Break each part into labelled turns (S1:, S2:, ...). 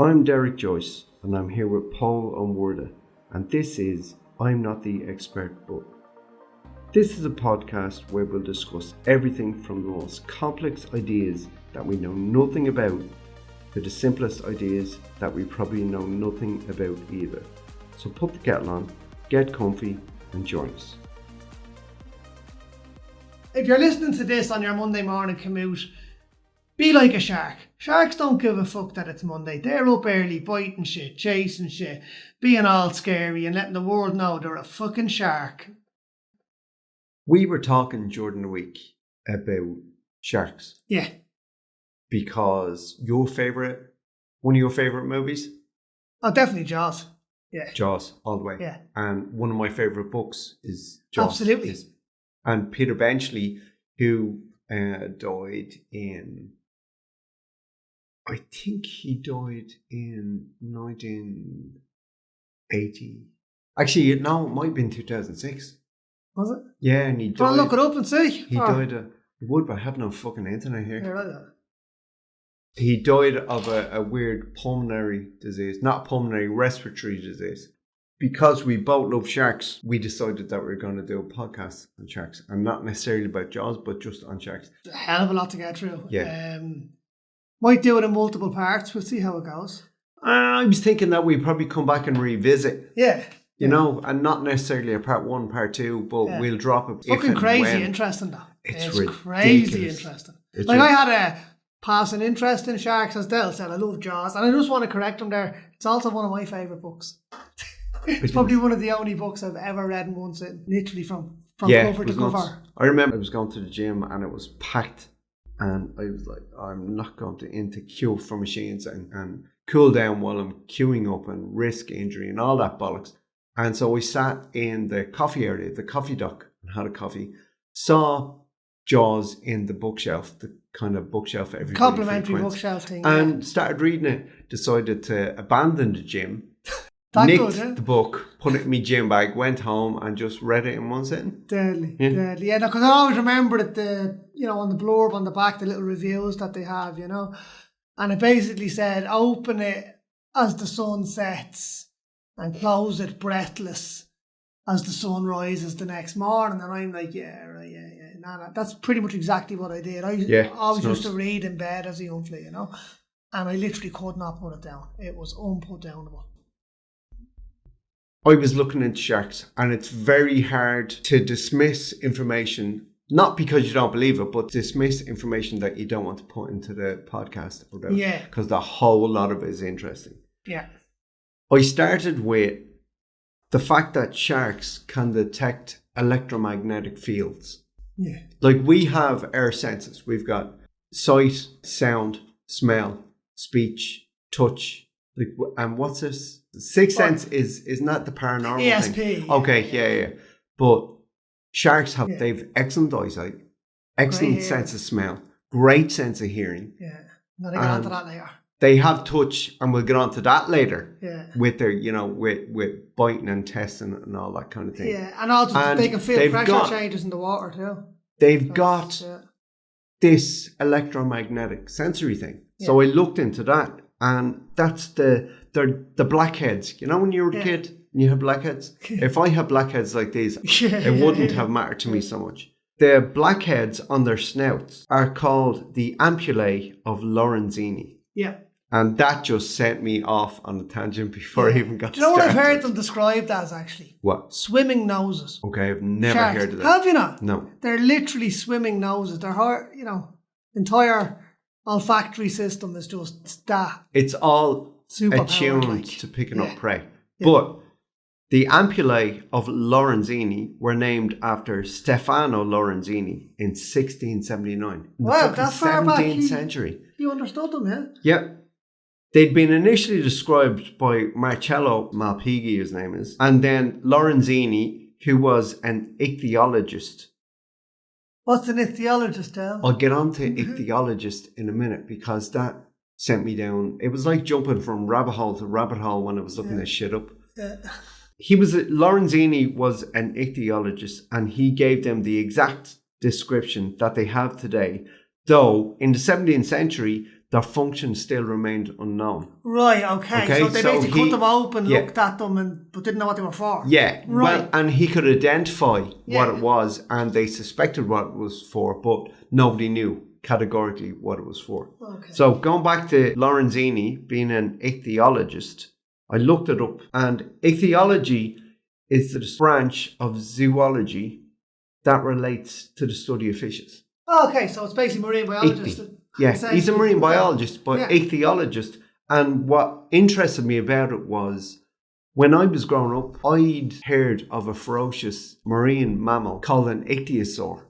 S1: I'm Derek Joyce, and I'm here with Paul Unwarda, and this is I'm Not the Expert Book. This is a podcast where we'll discuss everything from the most complex ideas that we know nothing about to the simplest ideas that we probably know nothing about either. So put the kettle on, get comfy, and join us.
S2: If you're listening to this on your Monday morning commute, be like a shark. Sharks don't give a fuck that it's Monday. They're up early, biting shit, chasing shit, being all scary and letting the world know they're a fucking shark.
S1: We were talking during the week about sharks.
S2: Yeah.
S1: Because one of your favourite movies?
S2: Oh, definitely Jaws. Yeah.
S1: Jaws, all the way.
S2: Yeah.
S1: And one of my favourite books is Jaws.
S2: Absolutely.
S1: And Peter Benchley, who died in... I think he died in 1980. Actually, no, it might have been 2006.
S2: Was it?
S1: Yeah, and he died...
S2: I'll look it up and see.
S1: He died of... It would, but I have no fucking internet here.
S2: Yeah, right.
S1: He died of a weird pulmonary disease. Not pulmonary, respiratory disease. Because we both love sharks, we decided that we were going to do a podcast on sharks. And not necessarily about Jaws, but just on sharks.
S2: A hell of a lot to get through.
S1: Yeah.
S2: Might do it in multiple parts. We'll see how it goes.
S1: I was thinking that we'd probably come back and revisit.
S2: Yeah.
S1: You know, and not necessarily a part 1, part 2, but we'll drop it.
S2: Fucking crazy interesting though.
S1: It's
S2: crazy interesting. I had a passing interest in sharks, as Del said. I love Jaws, and I just want to correct him there. It's also one of my favourite books. It's probably one of the only books I've ever read in one sitting, literally from cover to cover.
S1: I remember I was going to the gym and it was packed. And I was like, I'm not going to queue for machines and cool down while I'm queuing up and risk injury and all that bollocks. And so we sat in the coffee area, the coffee dock, and had a coffee. Saw Jaws in the bookshelf, the kind of bookshelf everybody
S2: complimentary bookshelf thing.
S1: And started reading it. Decided to abandon the gym. Nicked the book, put it in my gym bag, went home and just read it in one sitting.
S2: Deadly. Yeah, because I always remember that on the blurb on the back, the little reviews that they have, and it basically said, open it as the sun sets and close it breathless as the sun rises the next morning. And I'm like, yeah. Nah, that's pretty much exactly what I did. I always used to read in bed as a young fella, and I literally could not put it down. It was unputdownable.
S1: I was looking into sharks, and it's very hard to dismiss information, not because you don't believe it, but dismiss information that you don't want to put into the podcast.
S2: Yeah.
S1: Because the whole lot of it is interesting.
S2: Yeah.
S1: I started with the fact that sharks can detect electromagnetic fields.
S2: Yeah.
S1: Like we have our senses. We've got sight, sound, smell, speech, touch. And what's this? Sixth sense is not the paranormal
S2: ESP.
S1: thing. Okay, yeah. But sharks they've excellent eyesight, excellent sense of smell, great sense of hearing.
S2: Yeah. No, they get onto that later.
S1: They have touch, and we'll get onto that later.
S2: Yeah.
S1: With their, with biting and testing and all that kind of thing.
S2: Yeah, and also they can feel pressure changes in the water too.
S1: They've got this electromagnetic sensory thing. Yeah. So I looked into that. And that's the blackheads. When you were a kid and you had blackheads? If I had blackheads like these, it wouldn't have mattered to me so much. The blackheads on their snouts are called the ampullae of Lorenzini.
S2: Yeah.
S1: And that just sent me off on a tangent before I even got started.
S2: Do you know what I've heard them described as, actually?
S1: What?
S2: Swimming noses.
S1: Okay, I've never heard of that.
S2: Have you not?
S1: No.
S2: They're literally swimming noses. Their entire olfactory system is just that.
S1: It's all attuned to picking up prey. Yeah. But the ampullae of Lorenzini were named after Stefano Lorenzini in 1679.
S2: Wow, that's far back.
S1: 17th century.
S2: You understood them, yeah?
S1: Yeah. They'd been initially described by Marcello Malpighi, his name is, and then Lorenzini, who was an ichthyologist.
S2: What's an ichthyologist, Del?
S1: I'll get on to ichthyologist in a minute because that sent me down. It was like jumping from rabbit hole to rabbit hole when I was looking this shit up. Yeah. Lorenzini was an ichthyologist, and he gave them the exact description that they have today. Though in the 17th century, their function still remained unknown.
S2: Right, okay. So they basically cut them open,
S1: yeah.
S2: looked at them, but didn't know what they were for.
S1: Yeah,
S2: right.
S1: Well, and he could identify what it was, and they suspected what it was for, but nobody knew categorically what it was for.
S2: Okay.
S1: So going back to Lorenzini being an ichthyologist, I looked it up, and ichthyology is the branch of zoology that relates to the study of fishes.
S2: Okay, so it's basically marine biologist.
S1: Yeah, he's a marine biologist, but ichthyologist. And what interested me about it was, when I was growing up, I'd heard of a ferocious marine mammal called an ichthyosaur.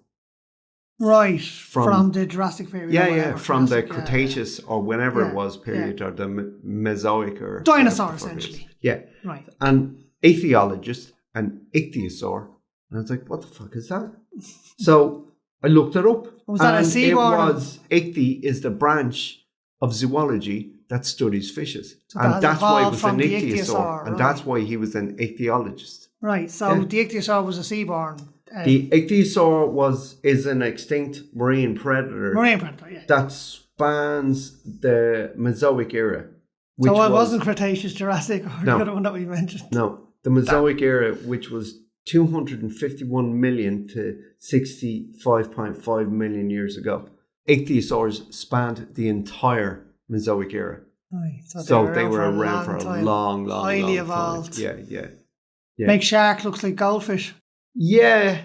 S2: Right, from the Jurassic period.
S1: Yeah, from the Cretaceous or whenever it was period, or the Mesozoic or...
S2: Dinosaur, essentially.
S1: Yeah.
S2: Right.
S1: And ichthyologist, an ichthyosaur. And I was like, what the fuck is that? So I looked it up.
S2: Was that a seaborn?
S1: Ichthy is the branch of zoology that studies fishes.
S2: So
S1: and that's why it was an ichthyosaur.
S2: Right.
S1: And that's why he was an ichthyologist.
S2: Right, so the ichthyosaur was a seaborn.
S1: The ichthyosaur is an extinct marine predator.
S2: Marine predator, yeah.
S1: That spans the Mesozoic era.
S2: So it wasn't Cretaceous, Jurassic, or the other one that we mentioned?
S1: No, the Mesozoic era, which was 251 million to 65.5 million years ago. Ichthyosaurs spanned the entire Mesozoic era.
S2: Right,
S1: so they were around for a long
S2: highly evolved.
S1: Time. Yeah.
S2: Make shark looks like goldfish.
S1: Yeah,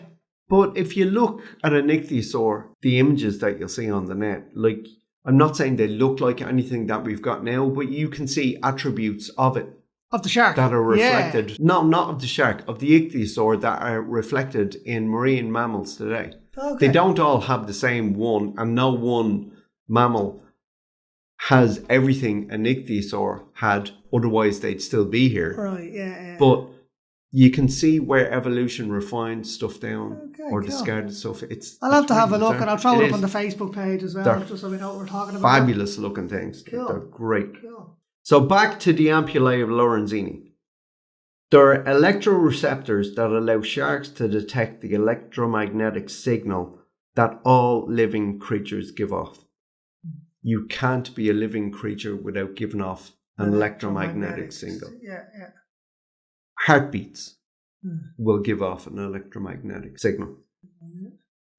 S1: but if you look at an ichthyosaur, the images that you'll see on the net, like, I'm not saying they look like anything that we've got now, but you can see attributes of it.
S2: Of the shark.
S1: That are reflected. Yeah. No, not of the shark, of the ichthyosaur that are reflected in marine mammals today. Okay. They don't all have the same one, and no one mammal has everything an ichthyosaur had, otherwise they'd still be here.
S2: Right, yeah.
S1: But you can see where evolution refined stuff down or discarded stuff.
S2: I'll have to have a look, and I'll throw it up on the Facebook page as well, just so we know what we're talking about.
S1: Fabulous looking things.
S2: Cool.
S1: They're great.
S2: Cool.
S1: So back to the ampullae of Lorenzini. There are electroreceptors that allow sharks to detect the electromagnetic signal that all living creatures give off. You can't be a living creature without giving off an electromagnetic signal.
S2: Yeah.
S1: Heartbeats will give off an electromagnetic signal.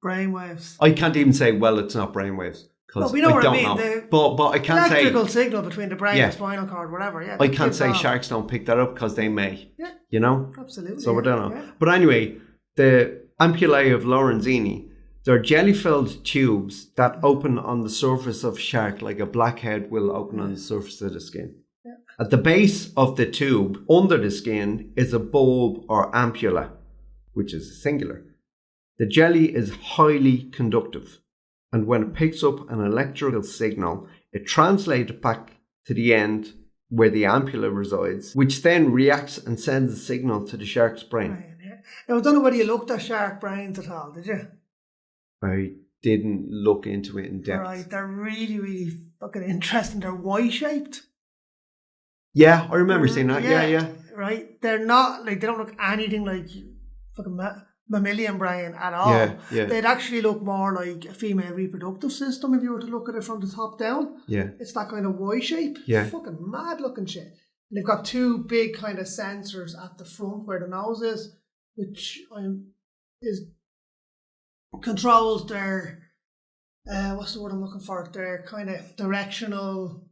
S2: Brainwaves.
S1: I can't even say, well, it's not brainwaves. Because
S2: we know what
S1: I don't
S2: I mean.
S1: know. But I can't say...
S2: Electrical signal between the brain and spinal cord, whatever. Yeah,
S1: I can't say sharks don't pick that up because they may.
S2: Yeah.
S1: You know?
S2: Absolutely.
S1: So I don't know. Yeah. But anyway, the ampullae of Lorenzini, they're jelly-filled tubes that open on the surface of shark like a blackhead will open on the surface of the skin. Yeah. At the base of the tube, under the skin, is a bulb or ampulla, which is singular. The jelly is highly conductive. And when it picks up an electrical signal, it translates it back to the end where the ampulla resides, which then reacts and sends a signal to the shark's brain.
S2: Right, yeah. Now, I don't know whether you looked at shark brains at all, did you?
S1: I didn't look into it in depth.
S2: Right, they're really, really fucking interesting. They're Y-shaped.
S1: Yeah, I remember seeing that. Yeah.
S2: Right, they're not, like, they don't look anything like fucking mammalian brain at all.
S1: Yeah.
S2: They'd actually look more like a female reproductive system if you were to look at it from the top down.
S1: Yeah.
S2: It's that kind of Y shape.
S1: Yeah.
S2: Fucking mad looking shit. And they've got two big kind of sensors at the front where the nose is, which controls their what's the word I'm looking for? Their kind of directional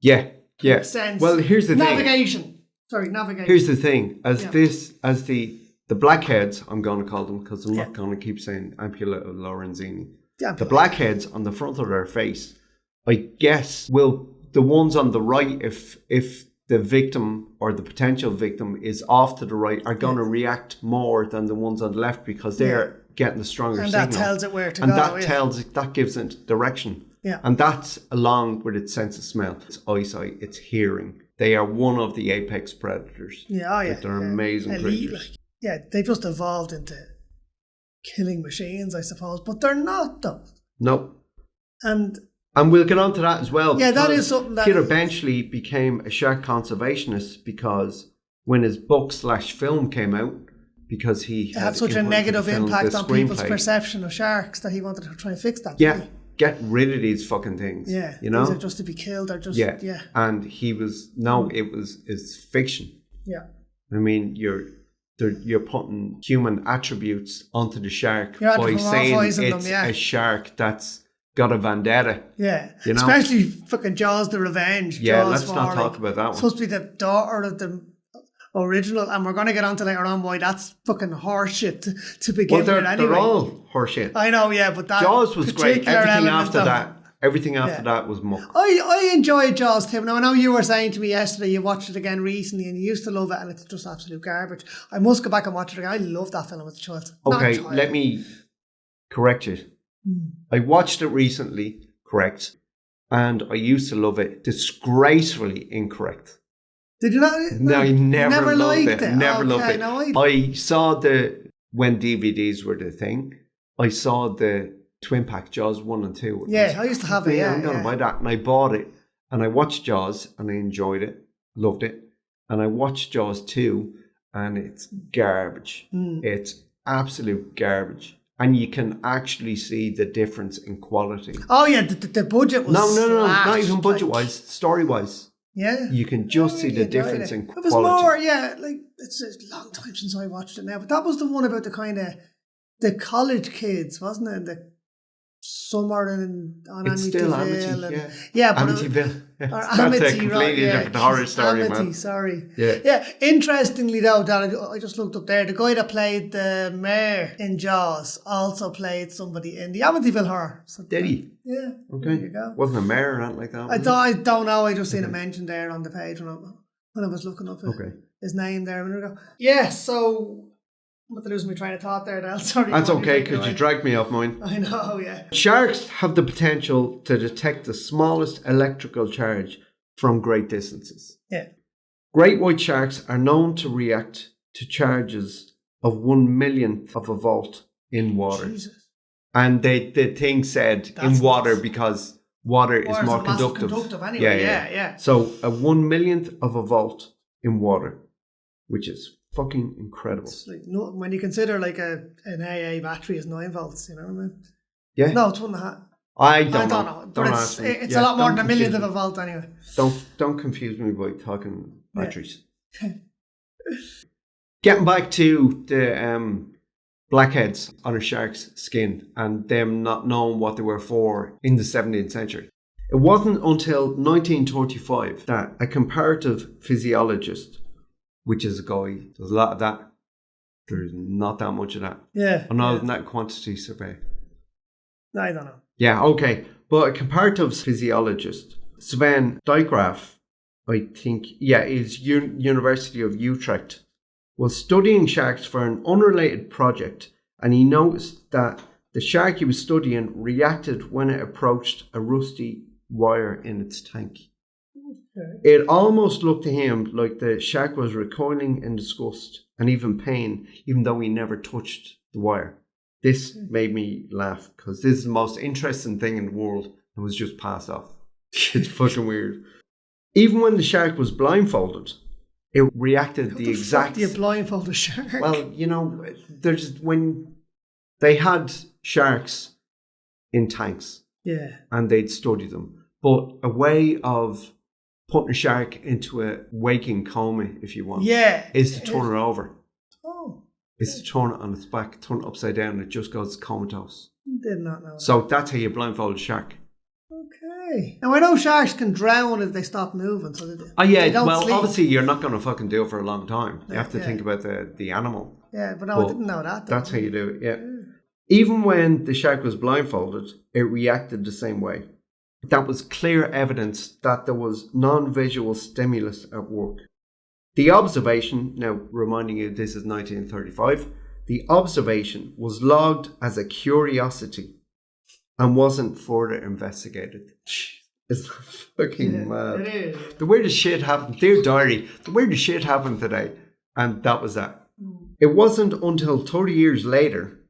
S2: sense.
S1: Well, here's the
S2: navigation.
S1: thing.
S2: Sorry, navigation.
S1: Here's the thing. The blackheads, I'm going to call them because I'm not going to keep saying ampulla of Lorenzini. The blackheads on the front of their face, I guess, the ones on the right, if the victim or the potential victim is off to the right, are going to react more than the ones on the left because they're getting the stronger signal.
S2: And that tells it where to
S1: and
S2: go.
S1: And that gives it direction.
S2: Yeah.
S1: And that's along with its sense of smell, its eyesight, its hearing. They are one of the apex predators.
S2: Yeah.
S1: They're amazing creatures.
S2: They've just evolved into killing machines, I suppose, but they're not though.
S1: No.
S2: And
S1: we'll get on to that as well.
S2: Yeah, that is something that
S1: Peter Benchley became a shark conservationist because when his book/film came out, because he
S2: had such a negative impact on people's perception of sharks that he wanted to try and fix that.
S1: Yeah. get rid of these fucking things.
S2: Yeah.
S1: You know?
S2: These are just to be killed. They're just, yeah.
S1: And it's fiction.
S2: Yeah.
S1: I mean, you're putting human attributes onto the shark by saying it's a shark that's got a vendetta.
S2: Yeah.
S1: You know?
S2: Especially fucking Jaws the Revenge.
S1: Yeah,
S2: Jaws
S1: let's not talk about that one.
S2: Supposed to be the daughter of the original, and we're going to get onto later on why that's fucking horseshit to begin with anyway.
S1: They're all horseshit.
S2: I know, yeah, but that
S1: Jaws was great. Everything after that was muck.
S2: I enjoyed Jaws too. Now, I know you were saying to me yesterday you watched it again recently and you used to love it, and it's just absolute garbage. I must go back and watch it again. I loved that film as a child.
S1: Okay, let me correct you. I watched it recently, correct, and I used to love it. Disgracefully incorrect.
S2: Did you not?
S1: No, I never loved it. Never loved it.
S2: No,
S1: I saw when DVDs were the thing, I saw the twin pack Jaws 1 and 2.
S2: Yeah, I used to have it. Yeah,
S1: I'm going to buy that. And I bought it and I watched Jaws and I enjoyed it, loved it. And I watched Jaws 2 and it's garbage. It's absolute garbage. And you can actually see the difference in quality.
S2: Oh, yeah, the budget was
S1: No, not even budget-wise, story-wise.
S2: Yeah.
S1: You can just see the difference in quality.
S2: It was more, it's a long time since I watched it now, but that was the one about the kind of, the college kids, wasn't it? The summer on Amityville. Yeah, but
S1: Amityville.
S2: That's
S1: a completely different horror story, man.
S2: Sorry.
S1: Yeah.
S2: Interestingly, though, Dan, I just looked up there. The guy that played the mayor in Jaws also played somebody in the Amityville horror. So,
S1: did he?
S2: Yeah.
S1: Okay.
S2: There you go.
S1: Wasn't a mayor or anything like that?
S2: I don't know. I just seen it mentioned there on the page when I was looking up his name there a minute ago. Yeah. So. I'm about to lose my train of thought there, Dal. Sorry.
S1: That's okay, because you dragged me off mine.
S2: I know, yeah.
S1: Sharks have the potential to detect the smallest electrical charge from great distances.
S2: Yeah.
S1: Great white sharks are known to react to charges of 1/1,000,000th of a volt in water. Jesus. And the thing said in water because water is more conductive.
S2: Anyway. Yeah.
S1: So a 1/1,000,000th of a volt in water, which is fucking incredible.
S2: It's like when you consider like an AA battery is 9 volts, you know what I mean?
S1: Yeah.
S2: No, it's 1.5.
S1: I don't know.
S2: But it's a lot more than a millionth of a volt anyway.
S1: Don't confuse me by talking batteries. Getting back to the blackheads on a shark's skin and them not knowing what they were for in the 17th century. It wasn't until 1935 that a comparative physiologist, which is a guy, there's a lot of that. There's not that much of that.
S2: Yeah.
S1: I'm not in that quantity survey.
S2: No, I don't know.
S1: Yeah, okay. But a comparative physiologist, Sven Dijkgraaf, I think, is University of Utrecht, was studying sharks for an unrelated project, and he noticed that the shark he was studying reacted when it approached a rusty wire in its tank. Okay. It almost looked to him like the shark was recoiling in disgust and even pain, even though he never touched the wire. This made me laugh because this is the most interesting thing in the world and was just passed off. It's fucking weird. Even when the shark was blindfolded, it reacted the exact...
S2: Fuck do you blindfold a shark?
S1: Well, when they had sharks in tanks, and they'd study them, but a way of putting a shark into a waking coma, if you want, is to turn it over.
S2: Oh.
S1: Is to turn it on its back, turn it upside down, and it just goes comatose.
S2: Did not know.
S1: So that's how you blindfold a shark.
S2: Okay. Now I know sharks can drown if they stop moving. So they
S1: well,
S2: sleep.
S1: Obviously you're not going to fucking do it for a long time. You have to think about the animal.
S2: Yeah, but I didn't know that.
S1: That's how you do it, yeah. Even when the shark was blindfolded, it reacted the same way. That was clear evidence that there was non-visual stimulus at work. The observation, now reminding you this is 1935, the observation was logged as a curiosity and wasn't further investigated. It's fucking mad.
S2: It is.
S1: The weirdest shit happened. Dear diary, the weirdest shit happened today. And that was that. It wasn't until 30 years later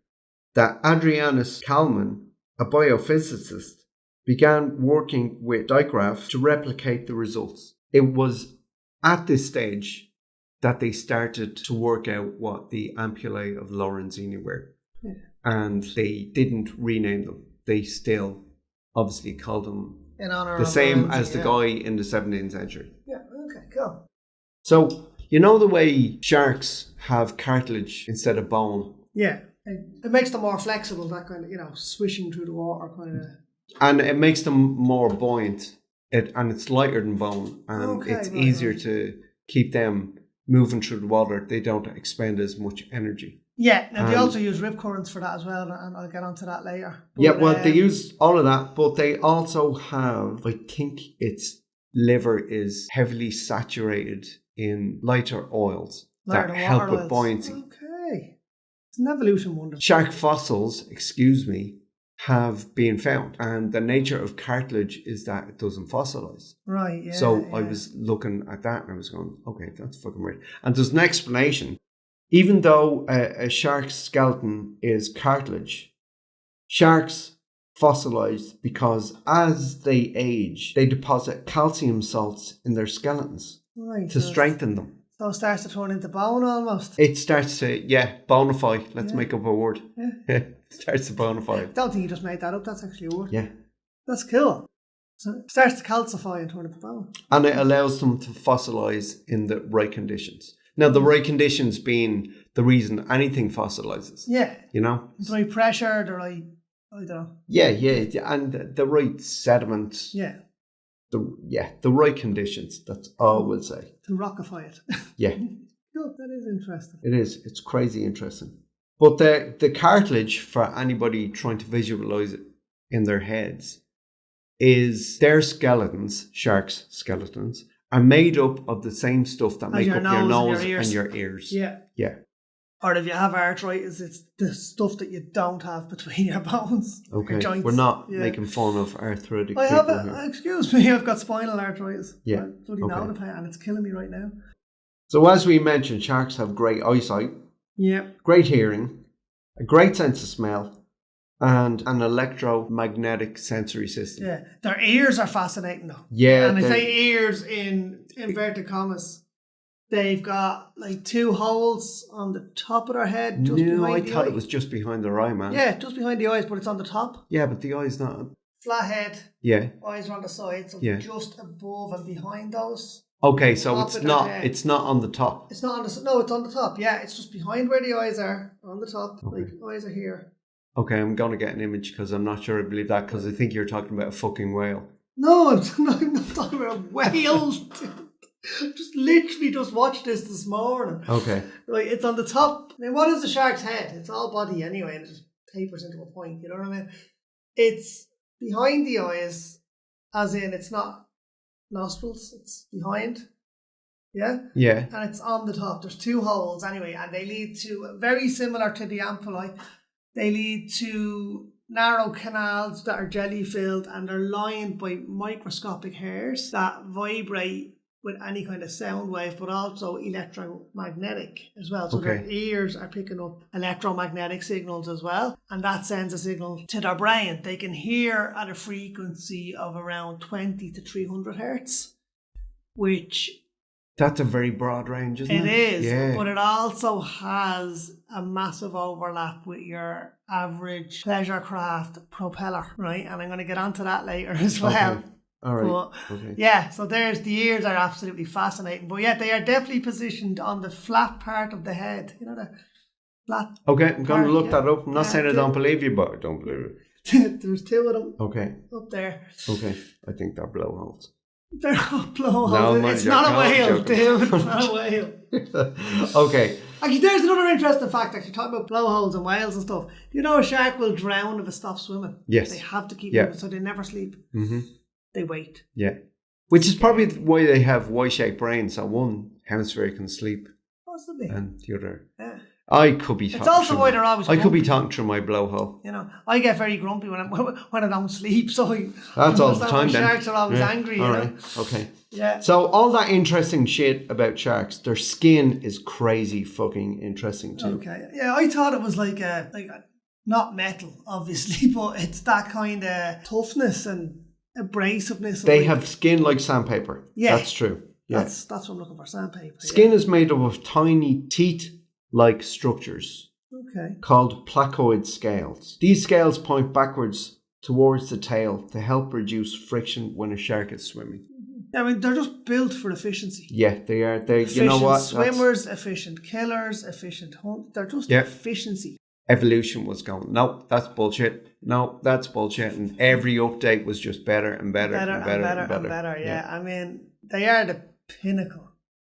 S1: that Adrianus Kalman, a biophysicist, began working with Dijkgraaf to replicate the results. It was at this stage that they started to work out what the ampullae of Lorenzini were. Yeah. And they didn't rename them. They still obviously called them
S2: In honor
S1: the
S2: of
S1: same
S2: Lorenzi,
S1: as the guy in the 17th century.
S2: Yeah, okay, cool.
S1: So, you know the way sharks have cartilage instead of bone?
S2: Yeah, it makes them more flexible, that kind of, swishing through the water kind of.
S1: And it makes them more buoyant. And it's lighter than bone. And it's easier to keep them moving through the water. They don't expend as much energy.
S2: Yeah, now they also use rip currents for that as well, and I'll get onto that later.
S1: But, they use all of that, but they also have, I think its liver is heavily saturated in lighter oils that help with buoyancy.
S2: Okay. It's an evolution wonder.
S1: Shark fossils, have been found, and the nature of cartilage is that it doesn't fossilize.
S2: Right, yeah.
S1: So I was looking at that and I was going, okay, that's fucking weird. And there's an explanation. Even though a shark's skeleton is cartilage, sharks fossilize because as they age, they deposit calcium salts in their skeletons to strengthen them.
S2: So it starts to turn into bone almost.
S1: It starts to, bonify. Let's make up a word. Yeah. It starts to bonify.
S2: I don't think you just made that up. That's actually a word.
S1: Yeah.
S2: That's cool. So it starts to calcify and turn into bone. And
S1: it allows them to fossilise in the right conditions. Now, the right conditions being the reason anything fossilizes.
S2: Yeah.
S1: You know?
S2: The right pressure, the right, I don't know.
S1: Yeah. And the right sediment.
S2: Yeah.
S1: The right conditions. That's all we'll say.
S2: To rockify it.
S1: Yeah.
S2: Good, that is interesting.
S1: It is. It's crazy interesting. But the cartilage, for anybody trying to visualize it in their heads, is their skeletons, sharks' skeletons, are made up of the same stuff that make up your nose and your ears.
S2: Yeah.
S1: Yeah.
S2: Or if you have arthritis, it's the stuff that you don't have between your bones.
S1: Okay.
S2: Your joints.
S1: We're not making fun of arthritic
S2: I
S1: people
S2: have
S1: here.
S2: Excuse me, I've got spinal arthritis.
S1: Yeah.
S2: And it's killing me right now.
S1: So as we mentioned, sharks have great eyesight.
S2: Yeah.
S1: Great hearing, a great sense of smell, and an electromagnetic sensory system.
S2: Yeah. Their ears are fascinating though.
S1: Yeah.
S2: And I say ears in inverted commas. They've got like 2 holes on the top of their head.
S1: I thought it was just behind their eye, man.
S2: Yeah, just behind the eyes, but it's on the top.
S1: Yeah, but the eye's not.
S2: Flat head.
S1: Yeah.
S2: Eyes are on the side, so just above and behind those.
S1: Okay, so it's not on the top.
S2: It's not on the it's on the top. Yeah, it's just behind where the eyes are on the top. Okay. Like eyes are here.
S1: Okay, I'm gonna get an image because I'm not sure I believe that because I think you're talking about a fucking whale.
S2: No, I'm not talking about whales. Just literally just watched this morning.
S1: Okay.
S2: Right, it's on the top. Now, what is the shark's head? It's all body anyway, and it just tapers into a point. You know what I mean? It's behind the eyes, as in it's not nostrils. It's behind. Yeah. Yeah. And it's on the top. There's 2 holes anyway, and they lead to very similar to the ampullae. They lead to narrow canals that are jelly filled, and they're lined by microscopic hairs that vibrate with any kind of sound wave, but also electromagnetic as well. So their ears are picking up electromagnetic signals as well, and that sends a signal to their brain. They can hear at a frequency of around 20 to 300 hertz, which...
S1: That's a very broad range, isn't it?
S2: It is, but it also has a massive overlap with your average pleasure craft propeller, right? And I'm going to get onto that later as well.
S1: Okay. All right.
S2: But, so the ears are absolutely fascinating. But yeah, they are definitely positioned on the flat part of the head. You know, the flat.
S1: Okay, I'm going to look that up. I'm not saying I don't believe you, but I don't believe
S2: it. There's 2 of them.
S1: Okay.
S2: Up there.
S1: Okay. I think they're blowholes.
S2: They're not blowholes. It's not a whale, dude. It's not a whale.
S1: Okay.
S2: Actually, there's another interesting fact. Actually, talking about blowholes and whales and stuff. You know, a shark will drown if it stops swimming.
S1: Yes.
S2: They have to keep moving, so they never sleep.
S1: Mm-hmm.
S2: They wait.
S1: Yeah. Which is probably why they have Y-shaped brains. So one hemisphere can sleep.
S2: Possibly.
S1: And the other.
S2: Yeah.
S1: I could be talking.
S2: It's also why they're always grumpy.
S1: I could be talking through my blowhole.
S2: You know, I get very grumpy when I don't sleep. So
S1: that's all the time then.
S2: Sharks are always angry.
S1: All
S2: right.
S1: Know? Okay.
S2: Yeah.
S1: So all that interesting shit about sharks, their skin is crazy fucking interesting too.
S2: Okay. Yeah, I thought it was like not metal, obviously, but it's that kind of toughness and abrasiveness.
S1: They have skin like sandpaper.
S2: Yeah.
S1: That's true. Yeah.
S2: That's what I'm looking for, sandpaper.
S1: Skin is made up of tiny teeth-like structures.
S2: Okay.
S1: Called placoid scales. These scales point backwards towards the tail to help reduce friction when a shark is swimming.
S2: I mean, they're just built for efficiency.
S1: Yeah, they are.
S2: Efficient
S1: you know what?
S2: swimmers, efficient killers, efficient hunt. They're just efficiency.
S1: Evolution was going, no, that's bullshit. No, that's bullshit. And every update was just better and better and better.
S2: Yeah. I mean, they are the pinnacle.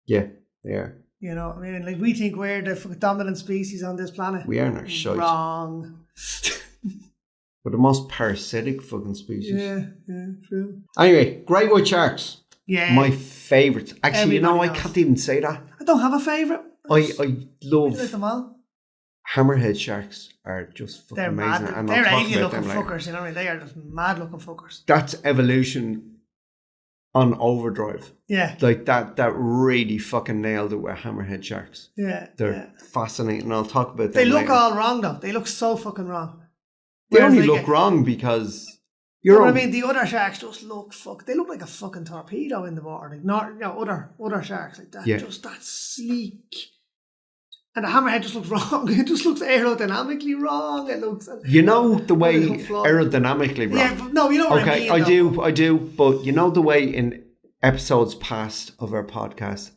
S1: Yeah, they are.
S2: You know, I mean, like we think we're the dominant species on this planet.
S1: We are in our shite.
S2: Wrong.
S1: We're the most parasitic fucking species.
S2: Yeah, true.
S1: Anyway, great white sharks.
S2: Yeah.
S1: My favourites. Actually,
S2: Everybody
S1: I
S2: knows.
S1: can't even say that.
S2: I don't have a favourite.
S1: I love
S2: like them all.
S1: hammerhead sharks are just fucking
S2: They're
S1: amazing.
S2: mad.
S1: And
S2: They're
S1: I'll talk
S2: alien
S1: about
S2: looking
S1: them later.
S2: fuckers, you know what I mean? They are just mad looking fuckers.
S1: That's evolution on overdrive.
S2: Yeah.
S1: Like that really fucking nailed it with hammerhead sharks.
S2: Yeah.
S1: They're fascinating. I'll talk about them
S2: They look
S1: later.
S2: all wrong though. They look so fucking wrong.
S1: They
S2: Whereas
S1: only
S2: they
S1: look
S2: get-
S1: wrong because
S2: You know what I mean? The other sharks just look they look like a fucking torpedo in the water. Like other sharks like that.
S1: Yeah.
S2: Just that sleek. And the hammerhead just looks wrong. It just looks aerodynamically wrong. It looks.
S1: You know the way
S2: Little flaw.
S1: aerodynamically wrong.
S2: Yeah, but no, you know what
S1: Okay,
S2: I mean.
S1: I do. But you know the way in episodes past of our podcast,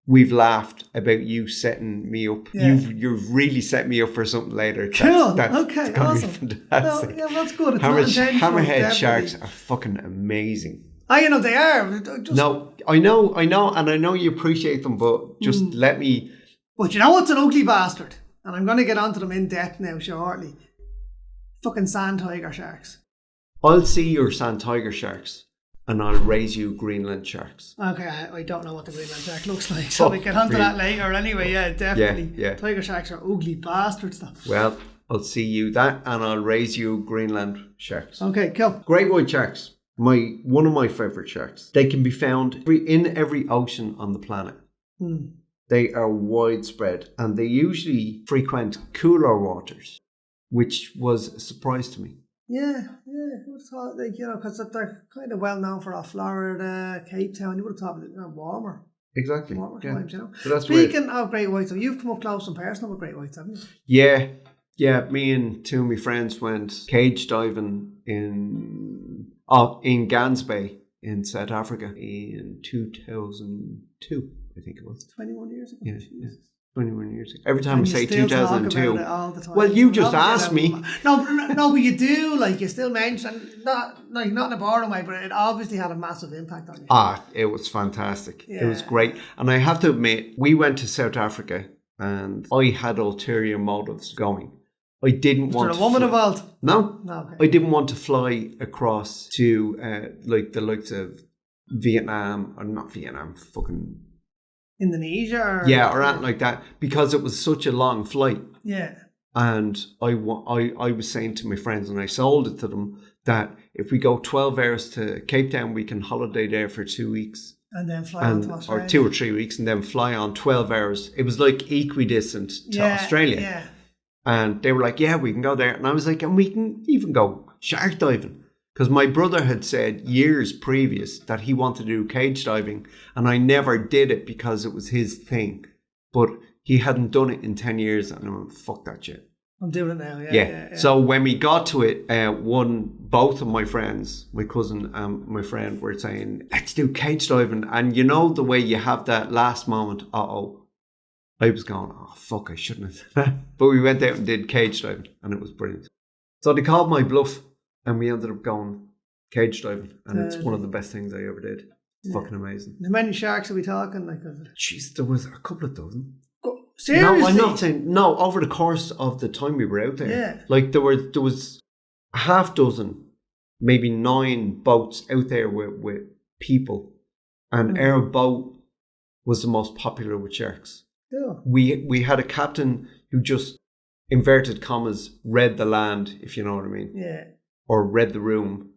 S1: we've laughed about you setting me up.
S2: Yeah.
S1: You've really set me up for something later.
S2: Cool.
S1: That's
S2: Okay.
S1: gonna be
S2: Awesome.
S1: fantastic.
S2: No, yeah, that's good. It's not intentional,
S1: Hammerhead
S2: definitely.
S1: sharks are fucking amazing.
S2: You know they are. Just,
S1: No, I know, and I know you appreciate them, but just let me.
S2: But you know what's an ugly bastard? And I'm going to get onto them in depth now shortly. Fucking sand tiger sharks.
S1: I'll see your sand tiger sharks, and I'll raise you Greenland sharks.
S2: Okay, I don't know what the Greenland shark looks like, so we get onto that later. Anyway, yeah, definitely.
S1: Yeah.
S2: Tiger sharks are ugly bastards, though.
S1: Well, I'll see you that, and I'll raise you Greenland sharks.
S2: Okay, cool.
S1: Great white sharks, one of my favourite sharks. They can be found in every ocean on the planet. They are widespread, and they usually frequent cooler waters, which was a surprise to me.
S2: Yeah. I would have thought, because they're kind of well known for Florida, Cape Town. You would have thought warmer.
S1: Exactly.
S2: Warmer
S1: Yeah.
S2: times, you know.
S1: So that's weird.
S2: Speaking of great whites, so you've come up close and personal with great whites, haven't you?
S1: Yeah. Me and two of my friends went cage diving in Gans Bay in South Africa in 2002. I think it was
S2: 21 years ago.
S1: Yeah,
S2: Jesus.
S1: 21 years ago. Every time
S2: And
S1: I
S2: you
S1: say
S2: still talk
S1: 2002.
S2: about it all the time.
S1: Well, you just
S2: Obviously,
S1: asked me.
S2: No, but you do. Like you still mention not in a boring way, but it obviously had a massive impact on you.
S1: It was fantastic.
S2: Yeah.
S1: It was great. And I have to admit, we went to South Africa and I had ulterior motives going. I didn't want
S2: Was there a woman involved?
S1: No.
S2: Okay.
S1: I didn't want to fly across to like the likes of Vietnam, or not Vietnam, fucking
S2: Indonesia? Or
S1: anything like that, because it was such a long flight.
S2: Yeah.
S1: And I was saying to my friends, and I sold it to them, that if we go 12 hours to Cape Town, we can holiday there for 2 weeks.
S2: And then fly on to Australia.
S1: Or 2 or 3 weeks, and then fly on 12 hours. It was like equidistant to Australia.
S2: Yeah.
S1: And they were like, yeah, we can go there. And I was like, and we can even go shark diving. Because my brother had said years previous that he wanted to do cage diving. And I never did it because it was his thing. But he hadn't done it in 10 years. And I went, fuck that shit.
S2: I'm doing it now,
S1: Yeah. So when we got to it, both of my friends, my cousin and my friend, were saying, let's do cage diving. And you know the way you have that last moment, I was going, oh, fuck, I shouldn't have done that. But we went out and did cage diving, and it was brilliant. So they called my bluff, and we ended up going cage diving. And it's one of the best things I ever did. It's fucking amazing.
S2: How many sharks are we talking?
S1: Jeez, there was a couple of dozen.
S2: Seriously?
S1: No, I'm not saying, no, over the course of the time we were out there.
S2: Yeah.
S1: Like there was a half dozen, maybe 9 boats out there with people. And our boat was the most popular with sharks.
S2: Yeah.
S1: We had a captain who just, inverted commas, read the land, if you know what I mean.
S2: Yeah.
S1: Or read the room.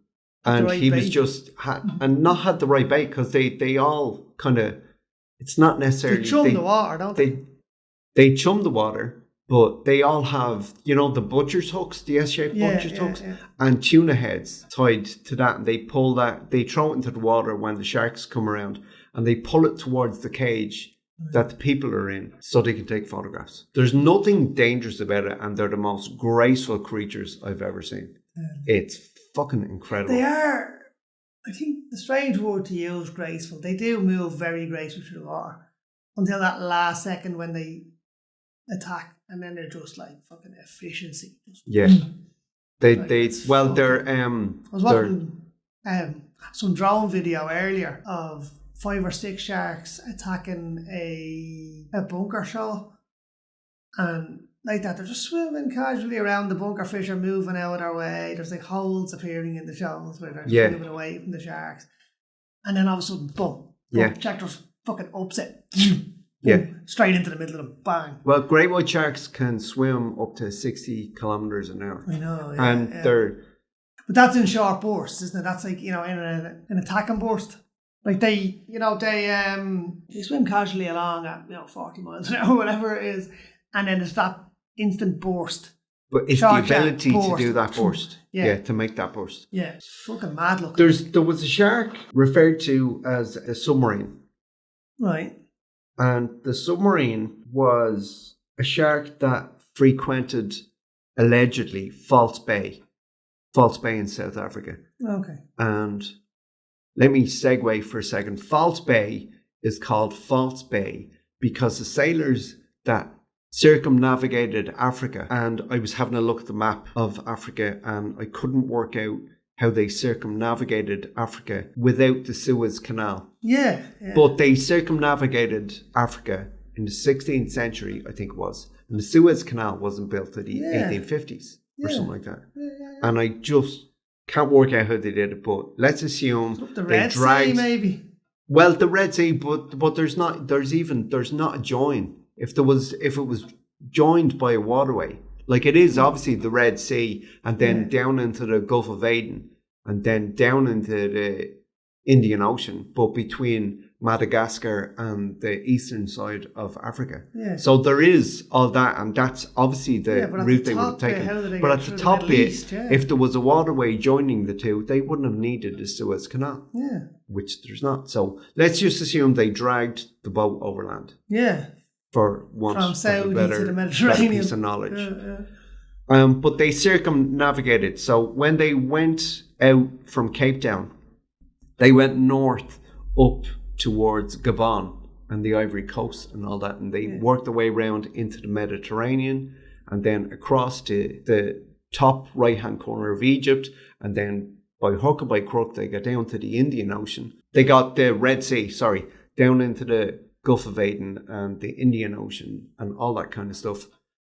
S1: And
S2: right
S1: he was
S2: bait.
S1: just, and not had the right bait, because they all kind of, it's not necessarily.
S2: They chum the water, don't they?
S1: They chum the water, but they all have, the butcher's hooks, the S-shaped butcher's hooks, and tuna heads tied to that. And they pull that, they throw it into the water when the sharks come around, and they pull it towards the cage that the people are in so they can take photographs. There's nothing dangerous about it, and they're the most graceful creatures I've ever seen. It's fucking incredible.
S2: They are, I think the strange word to use, graceful. They do move very gracefully through the water until that last second when they attack, and then they're just like fucking efficiency.
S1: Yeah. They're
S2: I was watching some drone video earlier of 5 or 6 sharks attacking a bunker shoal, and like that, they're just swimming casually around the bunker. Fish are moving out of their way. There's like holes appearing in the shoals where they're just moving away from the sharks. And then all of a sudden, boom. Shark just fucking upset. Boom, straight into the middle of them. Bang.
S1: Well, great white sharks can swim up to 60 kilometers an hour.
S2: I know. Yeah,
S1: and they're...
S2: But that's in short bursts, isn't it? That's like, in an attacking burst. Like they swim casually along at, 40 miles an hour, whatever it is. And then it's that instant burst.
S1: But it's the ability to do that burst. To make that burst.
S2: Yeah, it's fucking mad looking.
S1: There was a shark referred to as a submarine.
S2: Right.
S1: And the submarine was a shark that frequented, allegedly, False Bay in South Africa.
S2: Okay.
S1: And let me segue for a second. False Bay is called False Bay because the sailors that circumnavigated Africa, and I was having a look at the map of Africa and I couldn't work out how they circumnavigated Africa without the Suez Canal.
S2: Yeah.
S1: But they circumnavigated Africa in the 16th century, I think it was. And the Suez Canal wasn't built till the 1850s or something like that. And I just can't work out how they did it, but let's assume
S2: the Red Sea, maybe.
S1: Well, the Red Sea, but there's not a join. If it was joined by a waterway, like it is obviously the Red Sea, and then down into the Gulf of Aden, and then down into the Indian Ocean, but between Madagascar and the eastern side of Africa. Yeah. So there is all that, and that's obviously the route they would have taken. But at the top bit, if there was a waterway joining the two, they wouldn't have needed the Suez Canal. Yeah. Which there's not. So let's just assume they dragged the boat overland.
S2: Yeah.
S1: For once,
S2: from Saudi to the Mediterranean.
S1: Piece of knowledge. But they circumnavigated. So when they went out from Cape Town, they went north up towards Gabon and the Ivory Coast and all that, and they worked their way around into the Mediterranean and then across to the top right-hand corner of Egypt, and then by hook or by crook they got down to the Indian Ocean. They got the Red Sea, down into the Gulf of Aden and the Indian Ocean and all that kind of stuff,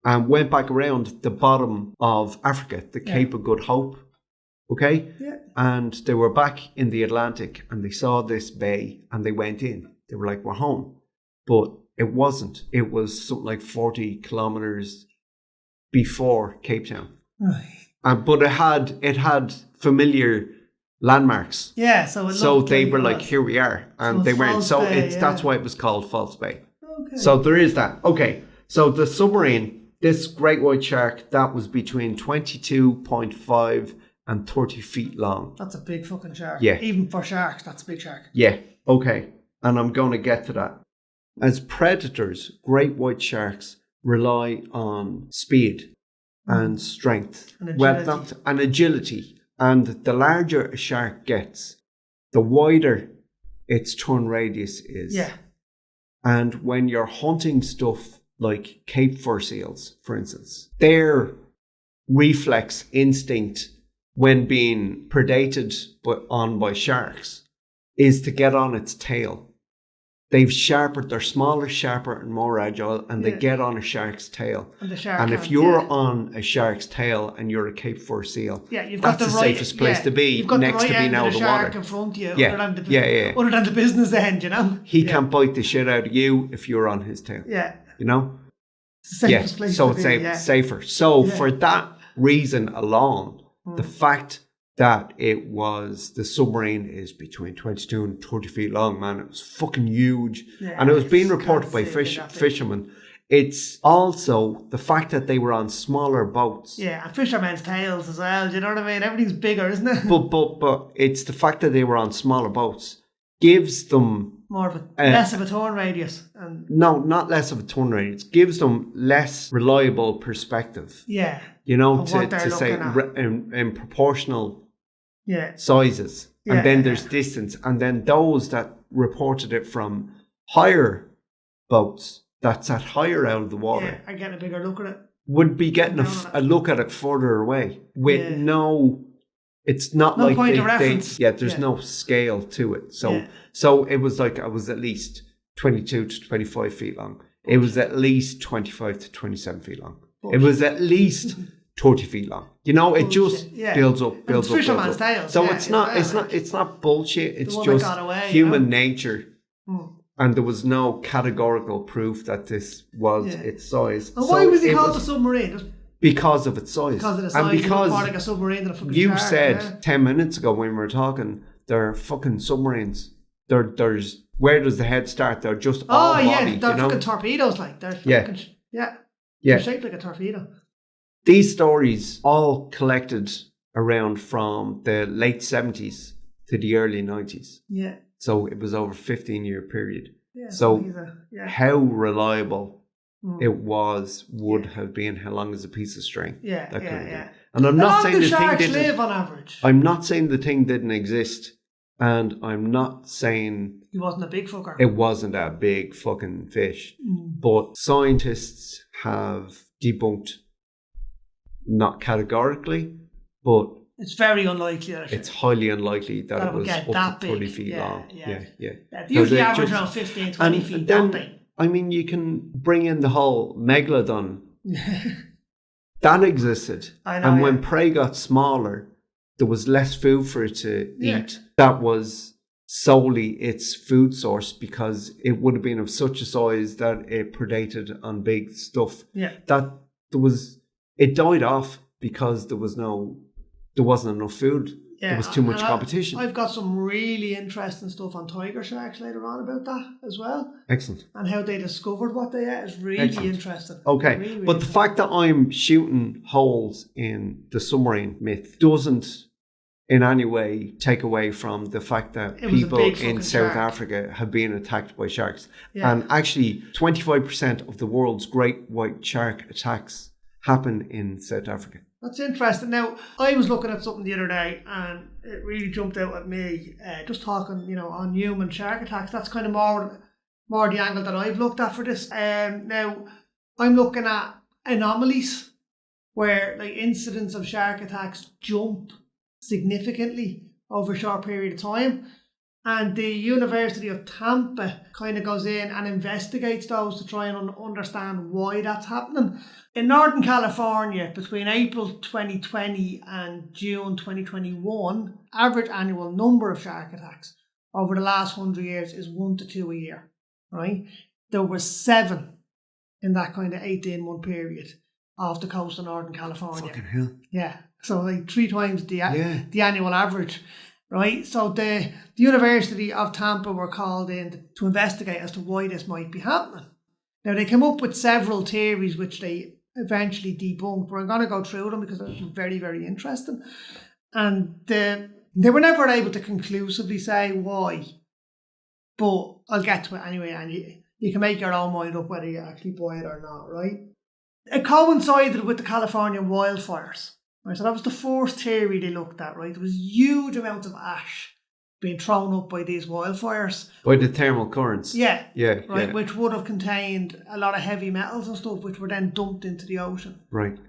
S1: and went back around the bottom of Africa, the Cape of Good Hope. Okay? Yeah. And they were back in the Atlantic and they saw this bay and they went in. They were like, we're home. But it wasn't. It was something like 40 kilometers before Cape Town. Right. But it had familiar landmarks.
S2: Yeah, so
S1: they were like, here we are. And they went. So that's why it was called False Bay. Okay. So there is that. Okay. So the submarine, this great white shark, that was between 22.5 and 30 feet long.
S2: That's a big fucking shark.
S1: Yeah.
S2: Even for sharks, that's a big shark.
S1: Yeah. Okay. And I'm going to get to that. As predators, great white sharks rely on speed and strength.
S2: And agility.
S1: And agility. And the larger a shark gets, the wider its turn radius is.
S2: Yeah.
S1: And when you're hunting stuff like Cape fur seals, for instance, their reflex instinct when being predated by sharks is to get on its tail. They're smaller, sharper, and more agile, and they get on a shark's tail. And if you're on a shark's tail and you're a Cape fur seal, that's the safest place to be next to being out of the water.
S2: Shark in front of you,
S1: other
S2: than the business end,
S1: He can't bite the shit out of you if you're on his tail.
S2: Yeah.
S1: It's the safest place to be. It's safer. So for that reason alone, the fact that the submarine is between 22 and 30 feet long, man, it was fucking huge. Yeah, and it was being reported by fishermen. It's also the fact that they were on smaller boats.
S2: Yeah, and fishermen's tails as well, do you know what I mean? Everything's bigger, isn't it?
S1: But it's the fact that they were on smaller boats gives them...
S2: less of a turn radius.
S1: No, not less of a turn radius. Gives them less reliable perspective.
S2: Yeah.
S1: you know,
S2: Of what they're
S1: to say
S2: looking
S1: in proportional
S2: Yeah.
S1: sizes.
S2: Yeah,
S1: And then
S2: yeah,
S1: there's distance. And then those that reported it from higher boats that's at higher out of the water
S2: I get a bigger look at it.
S1: would be getting a look at it further away with it's not
S2: no
S1: like
S2: point of reference.
S1: There's no scale to it. So it was like I was at least 22 to 25 feet long. It was at least 25 to 27 feet long. It was at least 30 feet long. You know, it just builds up.
S2: Fisherman's tales.
S1: So it's not bullshit. It's just human nature. And there was no categorical proof that this was its size.
S2: And why was he called a submarine?
S1: Because of its size.
S2: Because of the size. And because more like a submarine than a fucking
S1: you
S2: shark,
S1: said 10 minutes ago when we were talking, they're fucking submarines. There's where does the head start? They're just all body.
S2: They're fucking torpedoes, like they're fucking, They're shaped like a torpedo.
S1: These stories all collected around from the late 70s to the early 90s.
S2: Yeah.
S1: So it was over a 15-year period.
S2: Yeah,
S1: so how reliable it would have been, how long is a piece of string? And I'm not saying the thing didn't
S2: live on average.
S1: I'm not saying the thing didn't exist, and I'm not saying
S2: he wasn't a big fucker.
S1: It wasn't a big fucking fish. But scientists have debunked, not categorically, but
S2: it's very unlikely.
S1: It's highly unlikely that it was up to 30 feet long. Yeah.
S2: Usually average around 15, 20 feet, don't they?
S1: I mean, you can bring in the whole megalodon. That existed.
S2: I know,
S1: and when prey got smaller, there was less food for it to eat. That was solely its food source because it would have been of such a size that it predated on big stuff. That it died off because there wasn't enough food. There was too much competition.
S2: I've got some really interesting stuff on tiger sharks later on about that as well.
S1: Excellent.
S2: And how they discovered what they ate is really interesting.
S1: Okay,
S2: really, really
S1: but the fact that I'm shooting holes in the submarine myth doesn't in any way take away from the fact that people in South Africa have been attacked by sharks. And actually 25% of the world's great white shark attacks happen in South Africa.
S2: That's interesting. Now, I was looking at something the other day and it really jumped out at me, just talking, on human shark attacks. That's kind of more the angle that I've looked at for this. Now, I'm looking at anomalies where like incidents of shark attacks jump significantly over a short period of time. And the University of Tampa kind of goes in and investigates those to try and understand why that's happening. In Northern California, between April 2020 and June 2021, average annual number of shark attacks over the last 100 years is 1 to 2 a year, right? There were 7 in that kind of 18-month period off the coast of Northern California.
S1: Fucking hell.
S2: Yeah, so like 3 times the annual average. Right, so the University of Tampa were called in to investigate as to why this might be happening. Now, they came up with several theories which they eventually debunked, but I'm going to go through them because they're very, very interesting. And they were never able to conclusively say why, but I'll get to it anyway, and you can make your own mind up whether you actually buy it or not, right? It coincided with the California wildfires. Right, so that was the first theory they looked at, right? There was huge amounts of ash being thrown up by these wildfires.
S1: By the thermal currents.
S2: Yeah. Which would have contained a lot of heavy metals and stuff, which were then dumped into the ocean.
S1: Right.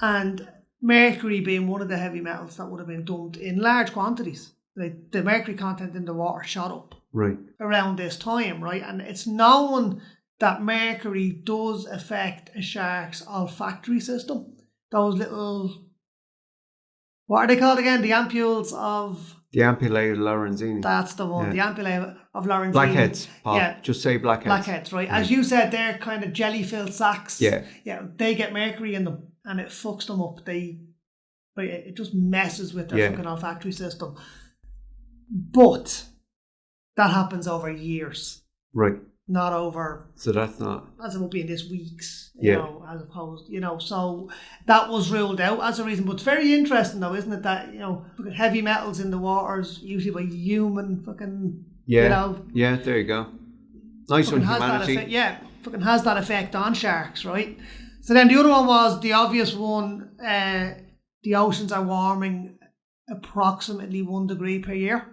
S2: And mercury being one of the heavy metals that would have been dumped in large quantities. Like the mercury content in the water shot up.
S1: Right.
S2: Around this time, right? And it's known that mercury does affect a shark's olfactory system. Those little, what are they called again? The ampules of...
S1: The ampullae of Lorenzini.
S2: That's the one. Yeah. The ampullae of Lorenzini.
S1: Blackheads, Paul. Yeah. Just say blackheads.
S2: Blackheads, right. As you said, they're kind of jelly-filled sacs.
S1: Yeah.
S2: Yeah, they get mercury in them and it fucks them up. It just messes with their fucking olfactory system. But that happens over years.
S1: Right.
S2: Not over.
S1: So that's not.
S2: As it would be in this week's, you know, as opposed, so that was ruled out as a reason. But it's very interesting though, isn't it, that, heavy metals in the waters, usually by human fucking,
S1: Yeah, there you go. Nice one, humanity.
S2: Fucking has that effect on sharks, right? So then the other one was the obvious one. The oceans are warming approximately 1 degree per year.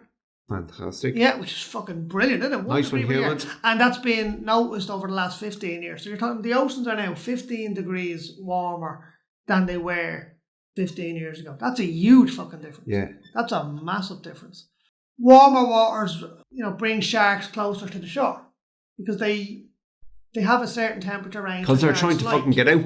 S1: Fantastic.
S2: Yeah, which is fucking brilliant, isn't it?
S1: Nice one, humans.
S2: And that's been noticed over the last 15 years. So you're talking the oceans are now 15 degrees warmer than they were 15 years ago. That's a huge fucking difference.
S1: Yeah.
S2: That's a massive difference. Warmer waters, bring sharks closer to the shore because they have a certain temperature range.
S1: Because they're trying to fucking get out.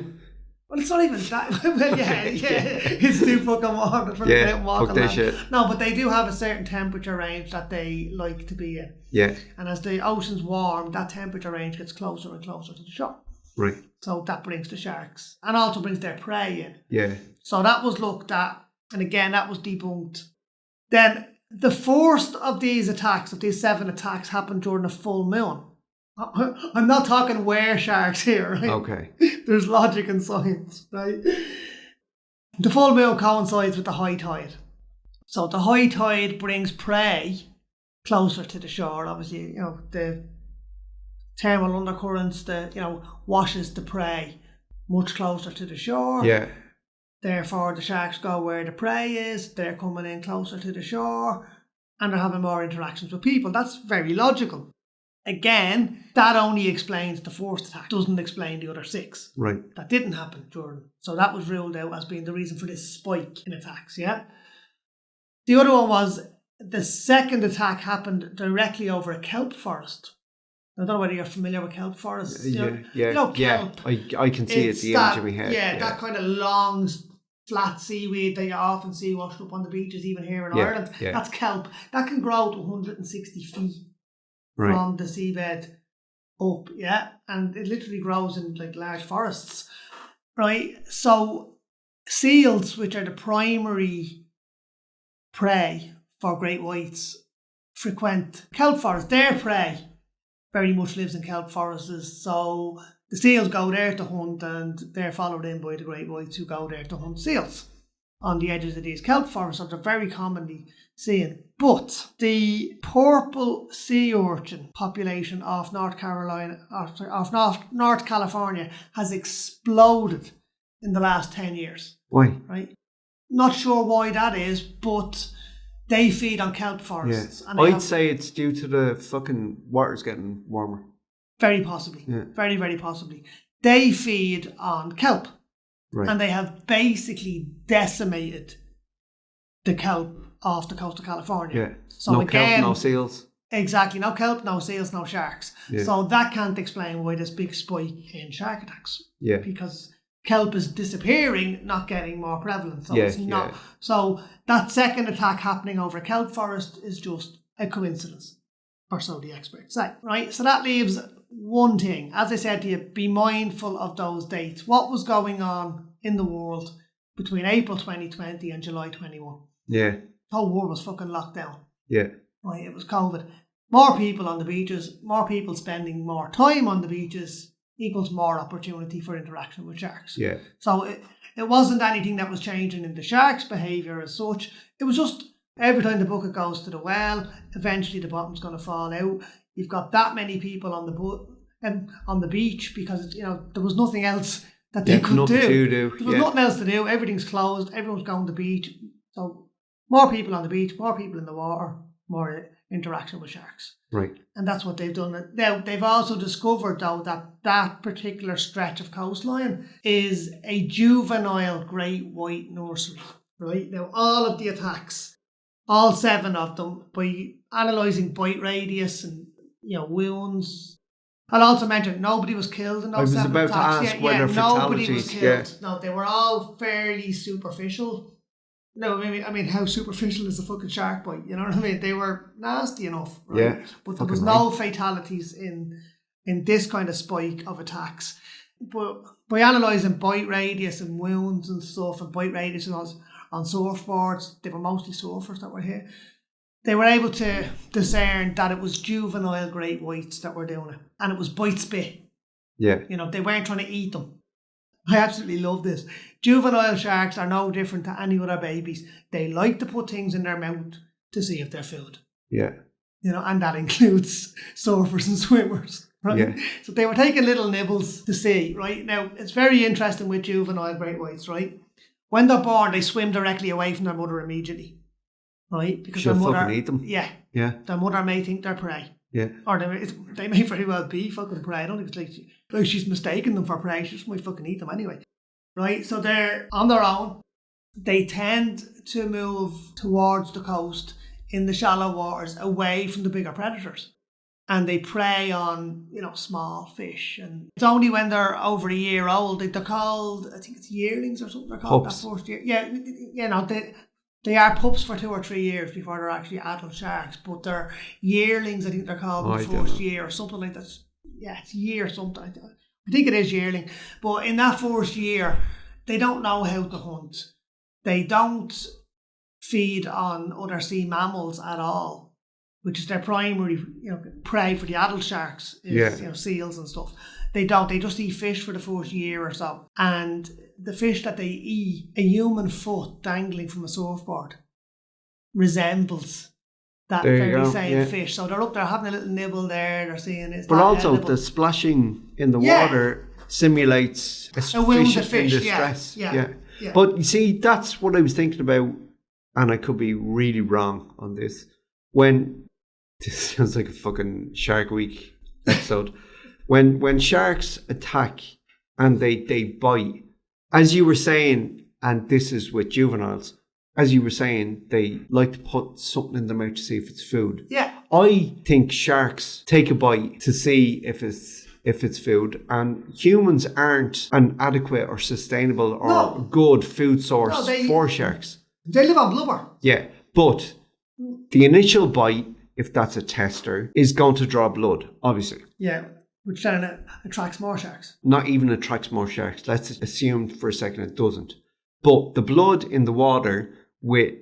S2: Well, it's not even that. Well, yeah. It's too fucking warm. They're trying to get out and walk
S1: fuck this shit.
S2: No, but they do have a certain temperature range that they like to be in.
S1: Yeah.
S2: And as the oceans warm, that temperature range gets closer and closer to the shore.
S1: Right.
S2: So that brings the sharks and also brings their prey in.
S1: Yeah.
S2: So that was looked at, and again, that was debunked. Then the first of these 7 attacks, happened during a full moon. I'm not talking were sharks here, right?
S1: Okay.
S2: There's logic and science, right? The full moon coincides with the high tide. So the high tide brings prey closer to the shore. Obviously, the thermal undercurrents, washes the prey much closer to the shore.
S1: Yeah.
S2: Therefore, the sharks go where the prey is. They're coming in closer to the shore and they're having more interactions with people. That's very logical. Again, that only explains the first attack, doesn't explain the other 6.
S1: Right.
S2: That didn't happen during. So that was ruled out as being the reason for this spike in attacks, yeah? The other one was the second attack happened directly over a kelp forest. I don't know whether you're familiar with kelp forests.
S1: Kelp. I can see it, the image in my head.
S2: Yeah, that kind of long, flat seaweed that you often see washed up on the beaches, even here in Ireland.
S1: Yeah.
S2: That's kelp. That can grow to 160 feet.
S1: Right.
S2: From the seabed up, yeah, and it literally grows in like large forests, right? So seals, which are the primary prey for great whites, frequent kelp forests. Their prey very much lives in kelp forests, so the seals go there to hunt, and they're followed in by the great whites who go there to hunt seals on the edges of these kelp forests. So they're very commonly seen. But the purple sea urchin population of North California has exploded in the last 10 years.
S1: Why?
S2: Right? Not sure why that is, but they feed on kelp forests.
S1: Yeah.
S2: And
S1: I'd say it's due to the fucking waters getting warmer.
S2: Very possibly.
S1: Yeah.
S2: Very, very possibly. They feed on kelp.
S1: Right.
S2: And they have basically decimated the kelp off the coast of California.
S1: Yeah.
S2: So
S1: no
S2: again,
S1: kelp, no seals.
S2: Exactly. No kelp, no seals, no sharks.
S1: Yeah.
S2: So that can't explain why this big spike in shark attacks.
S1: Yeah.
S2: Because kelp is disappearing, not getting more prevalent. So
S1: Yeah,
S2: it's not.
S1: yeah.
S2: So that second attack happening over a kelp forest is just a coincidence, or so the experts say. Right. So that leaves one thing. As I said to you, be mindful of those dates. What was going on in the world between April 2020 and July 21?
S1: Yeah.
S2: The whole world was fucking locked down.
S1: Yeah.
S2: Right, it was COVID. More people on the beaches, more people spending more time on the beaches equals more opportunity for interaction with sharks.
S1: Yeah.
S2: So it wasn't anything that was changing in the sharks' behaviour as such. It was just every time the bucket goes to the well, eventually the bottom's going to fall out. You've got that many people on the beach because there was nothing else that they could do. There was nothing else to do. Everything's closed. Everyone's going to the beach. So more people on the beach, more people in the water, more interaction with sharks.
S1: Right.
S2: And that's what they've done. Now, they've also discovered, though, that particular stretch of coastline is a juvenile great white nursery. Right. Now, all of the attacks, all 7 of them, by analysing bite radius and wounds. I'll also mention nobody was killed in those 7 attacks.
S1: I was about to ask whether fatalities.
S2: Nobody was killed. No, they were all fairly superficial. No, I mean, how superficial is a fucking shark bite? You know what I mean? They were nasty enough, right?
S1: Yeah,
S2: but there was no fatalities in this kind of spike of attacks. But by analysing bite radius and wounds and stuff, and bite radius on surfboards, they were mostly surfers that were here. They were able to discern that it was juvenile great whites that were doing it. And it was bite spit.
S1: Yeah.
S2: They weren't trying to eat them. I absolutely love this. Juvenile sharks are no different to any other babies. They like to put things in their mouth to see if they're food.
S1: Yeah.
S2: and that includes surfers and swimmers, right?
S1: Yeah.
S2: So they were taking little nibbles to see, right? Now, it's very interesting with juvenile great whites, right? When they're born, they swim directly away from their mother immediately, right? Because
S1: She'll
S2: their mother,
S1: fucking eat them.
S2: Yeah. Their mother may think they're prey.
S1: Yeah.
S2: Or they may very well be fucking prey. I don't think it's like she's mistaken them for prey. She just might fucking eat them anyway, right? So they're on their own. They tend to move towards the coast in the shallow waters away from the bigger predators. And they prey on, small fish. And it's only when they're over a year old, they're called, I think it's yearlings or something they're called.
S1: Pups.
S2: That first year. Yeah, they are pups for 2 or 3 years before they're actually adult sharks. But they're yearlings, I think they're called in the first year or something like that. Yeah, it's year something. I think it is yearling. But in that first year, they don't know how to hunt. They don't feed on other sea mammals at all, which is their primary, prey for the adult sharks is, seals and stuff. They don't. They just eat fish for the first year or so. And the fish that they eat, a human foot dangling from a surfboard, resembles that very same fish. So they're up there having a little nibble there. They're seeing it.
S1: But also the splashing in the water simulates a fish in distress. Yeah. But you see, that's what I was thinking about, and I could be really wrong on this. This sounds like a fucking Shark Week episode. When sharks attack and they bite, as you were saying, and this is with juveniles, as you were saying, they like to put something in their mouth to see if it's food.
S2: Yeah.
S1: I think sharks take a bite to see if it's food, and humans aren't an adequate or sustainable or good food source for sharks.
S2: They live on blubber.
S1: Yeah, but the initial bite, if that's a tester, is going to draw blood, obviously.
S2: Yeah, which then attracts more sharks.
S1: Not even attracts more sharks. Let's assume for a second it doesn't. But the blood in the water, with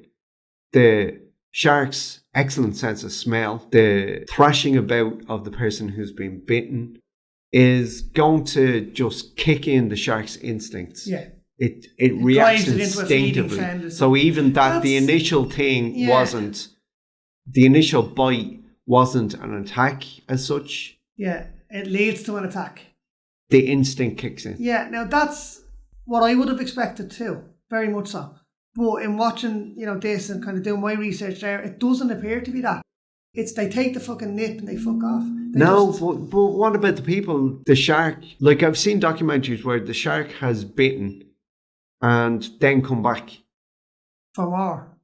S1: the shark's excellent sense of smell, the thrashing about of the person who's been bitten, is going to just kick in the shark's instincts.
S2: Yeah.
S1: It reacts instinctively. So even the initial thing wasn't, the initial bite wasn't an attack as such.
S2: Yeah, it leads to an attack.
S1: The instinct kicks in.
S2: Yeah, now that's what I would have expected too, very much so. But in watching, this and kind of doing my research there, it doesn't appear to be that. It's they take the fucking nip and they fuck off.
S1: But what about the people, the shark? Like, I've seen documentaries where the shark has bitten and then come back
S2: for more,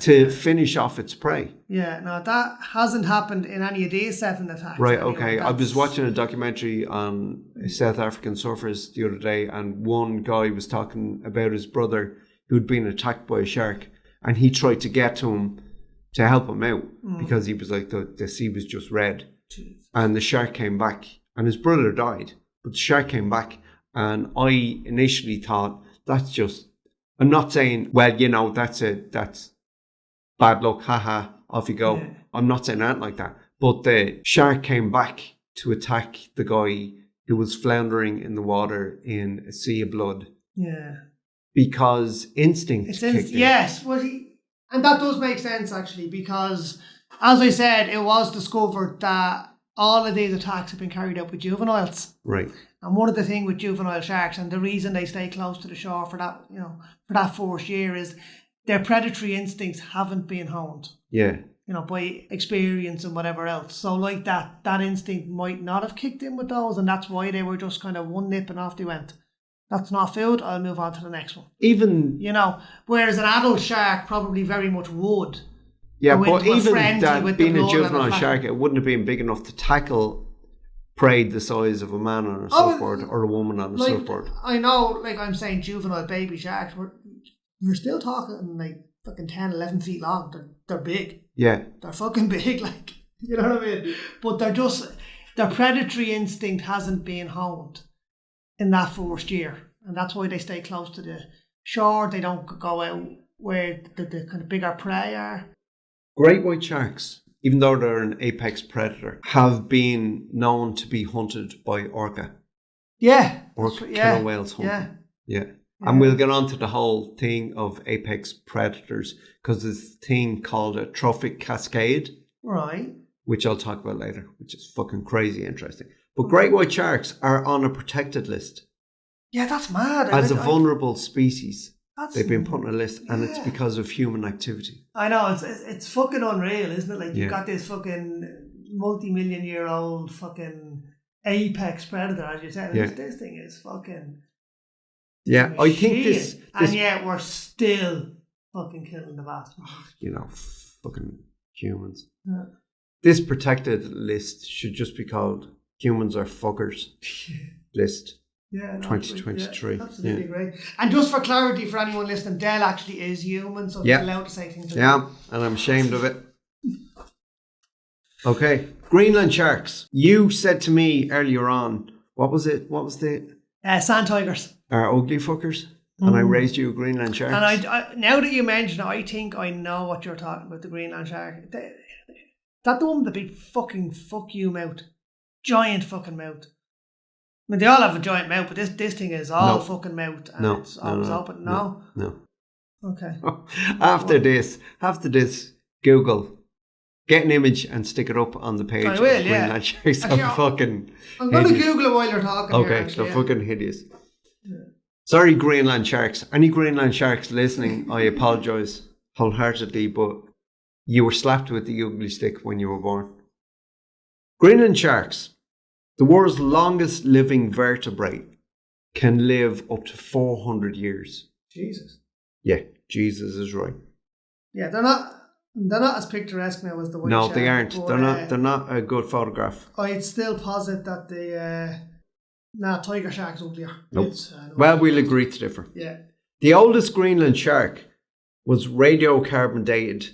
S1: to finish off its prey.
S2: Yeah, no, that hasn't happened in any of these 7 attacks.
S1: Right, okay. I was watching a documentary on South African surfers the other day, and one guy was talking about his brother who'd been attacked by a shark, and he tried to get to him to help him out because he was like, the sea was just red. Jeez. And the shark came back, and his brother died, but the shark came back, and I initially thought, that's just, I'm not saying, well, that's bad luck, haha, off you go. Yeah. I'm not saying that like that. But the shark came back to attack the guy who was floundering in the water in a sea of blood.
S2: Yeah.
S1: Because instinct kicked in.
S2: Yes, well, and that does make sense actually, because as I said, it was discovered that all of these attacks have been carried out with juveniles.
S1: Right.
S2: And one of the things with juvenile sharks, and the reason they stay close to the shore for that, for that first year, is their predatory instincts haven't been honed.
S1: Yeah.
S2: By experience and whatever else. So like that instinct might not have kicked in with those, and that's why they were just kind of one nip and off they went. That's not food, I'll move on to the next one.
S1: Even...
S2: whereas an adult shark probably very much would.
S1: Yeah, but even that, being a juvenile shark, it wouldn't have been big enough to tackle prey the size of a man on a surfboard or a woman on a surfboard.
S2: I know, I'm saying juvenile baby sharks, we're still talking fucking 10, 11 feet long. They're big.
S1: Yeah.
S2: They're fucking big, you know what I mean? But their predatory instinct hasn't been honed in that first year. And that's why they stay close to the shore. They don't go out where the kind of bigger prey are.
S1: Great white sharks, even though they're an apex predator, have been known to be hunted by orca.
S2: Yeah.
S1: Orca killer whales hunting. Yeah. And we'll get on to the whole thing of apex predators, because there's a thing called a trophic cascade.
S2: Right.
S1: which I'll talk about later, which is fucking crazy interesting. But great white sharks are on a protected list.
S2: Yeah, that's mad.
S1: As a vulnerable species.
S2: That's,
S1: they've been put on a list, and it's because of human activity.
S2: I know, it's fucking unreal, isn't it? Like, you've got this fucking multi-million-year-old fucking apex predator, as you said. Yeah. This thing is fucking...
S1: Yeah, I think this...
S2: And yet we're still fucking killing the vast majority.
S1: You know, fucking humans.
S2: Yeah.
S1: This protected list should just be called Humans Are Fuckers list.
S2: Yeah,
S1: 2023.
S2: Yeah, absolutely great. And just for clarity for anyone listening, Del actually is human, so he's allowed to say things.
S1: Yeah, and I'm ashamed of it. Okay, Greenland sharks. You said to me earlier on, what was it? What was the...
S2: sand tigers.
S1: Are ugly fuckers. And I raised you a Greenland shark.
S2: And I now that you mention it, I think I know what you're talking about, the Greenland shark. That the one with the big fucking fuck you mouth. Giant fucking mouth. I mean, they all have a giant mouth, but this thing is all fucking mouth, and it's always open. No. Okay.
S1: After this, Google, get an image and stick it up on the page.
S2: I will,
S1: Greenland sharks.
S2: Actually, I'm going to Google it while you're talking.
S1: Okay, they're fucking hideous. Yeah. Sorry, Greenland sharks. Any Greenland sharks listening, I apologise wholeheartedly, but you were slapped with the ugly stick when you were born. Greenland sharks. The world's longest living vertebrate, can live up to 400 years.
S2: Jesus.
S1: Yeah, Jesus is right.
S2: Yeah, they're not as picturesque now as the white shark.
S1: No, they aren't. But, they're not a good photograph.
S2: I'd still posit that the tiger shark's uglier.
S1: Nope. Well, we'll agree to differ.
S2: Yeah.
S1: The oldest Greenland shark was radiocarbon dated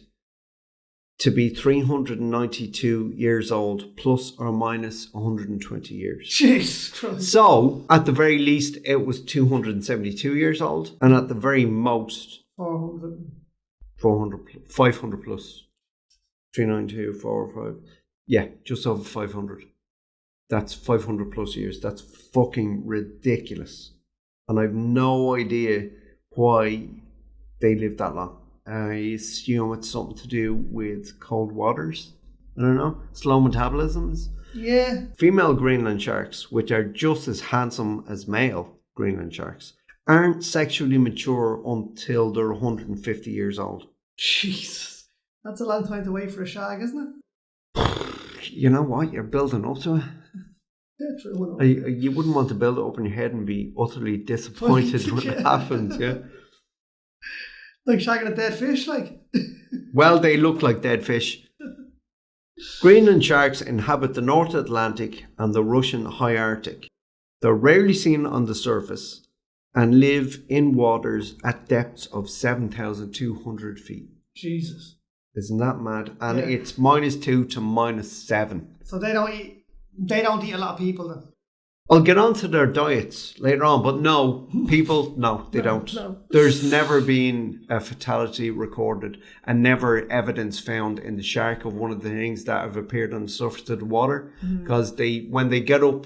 S1: to be 392 years old, plus or minus 120 years.
S2: Jesus Christ.
S1: So, at the very least, it was 272 years old, and at the very most, 500 plus. 392, 405. Yeah, just over 500. That's 500 plus years. That's fucking ridiculous. And I've no idea why they lived that long. I assume it's something to do with cold waters. I don't know. Slow metabolisms.
S2: Yeah.
S1: Female Greenland sharks, which are just as handsome as male Greenland sharks, aren't sexually mature until they're 150 years old.
S2: Jesus. That's a long time to wait for a shag, isn't it?
S1: You know what? You're building up to it.
S2: Yeah, true.
S1: You wouldn't want to build it up in your head and be utterly disappointed when it happens, yeah?
S2: Like shagging a dead fish, like?
S1: Well, they look like dead fish. Greenland sharks inhabit the North Atlantic and the Russian High Arctic. They're rarely seen on the surface and live in waters at depths of 7,200 feet.
S2: Jesus.
S1: Isn't that mad? And it's -2 to -7.
S2: So they don't eat a lot of people then?
S1: I'll get on to their diets later on, but no, they don't.
S2: No.
S1: There's never been a fatality recorded and never evidence found in the shark of one of the things that have appeared on the surface of the water, because when they get up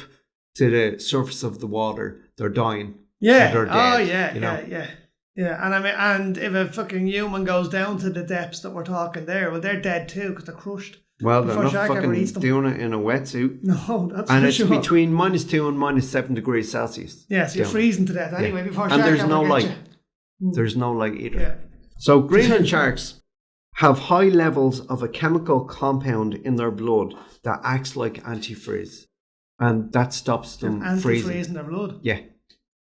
S1: to the surface of the water, they're dying.
S2: Yeah.
S1: They're dead,
S2: oh, yeah. Yeah, and I mean, and if a fucking human goes down to the depths that we're talking there, well, they're dead too because they're crushed.
S1: Well, they're not fucking doing it in a wetsuit.
S2: No, that's
S1: and
S2: for
S1: it's
S2: sure.
S1: between -2 and -7 degrees Celsius.
S2: Yeah, so you're freezing to death anyway before shark
S1: and there's no light.
S2: You.
S1: There's no light either.
S2: Yeah.
S1: So Greenland sharks have high levels of a chemical compound in their blood that acts like antifreeze, and that stops them freezing.
S2: Antifreeze in their blood.
S1: Yeah,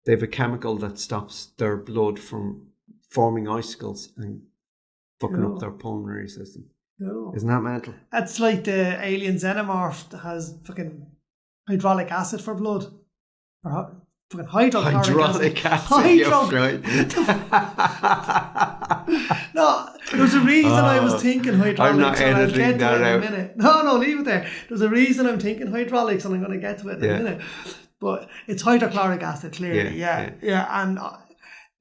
S1: they have a chemical that stops their blood from forming icicles and fucking up their pulmonary system.
S2: No.
S1: Isn't that mental?
S2: That's like the alien xenomorph that has fucking hydraulic acid for blood. Or fucking hydraulic acid.
S1: Right.
S2: No, there's a reason I was thinking hydraulics.
S1: I'm not editing that out.
S2: In a minute. No, leave it there. There's a reason I'm thinking hydraulics, and I'm going to get to it in a minute. But it's hydrochloric acid, clearly. Yeah. And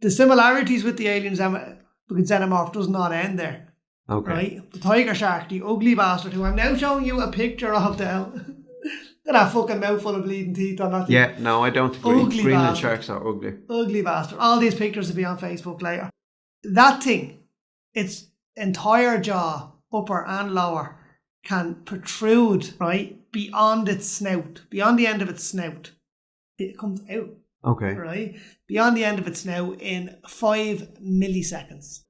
S2: the similarities with the alien xenomorph does not end there.
S1: Okay.
S2: Right? The tiger shark, the ugly bastard, who I'm now showing you a picture of now. That fucking mouthful of bleeding teeth on that thing.
S1: Yeah, no, I don't agree.
S2: Ugly
S1: Greenland
S2: bastard.
S1: sharks are ugly.
S2: Ugly bastard. All these pictures will be on Facebook later. That thing, its entire jaw, upper and lower, can protrude, right, beyond its snout, beyond the end of its snout. It comes out,
S1: Okay.
S2: right, beyond the end of its snout in 5 milliseconds.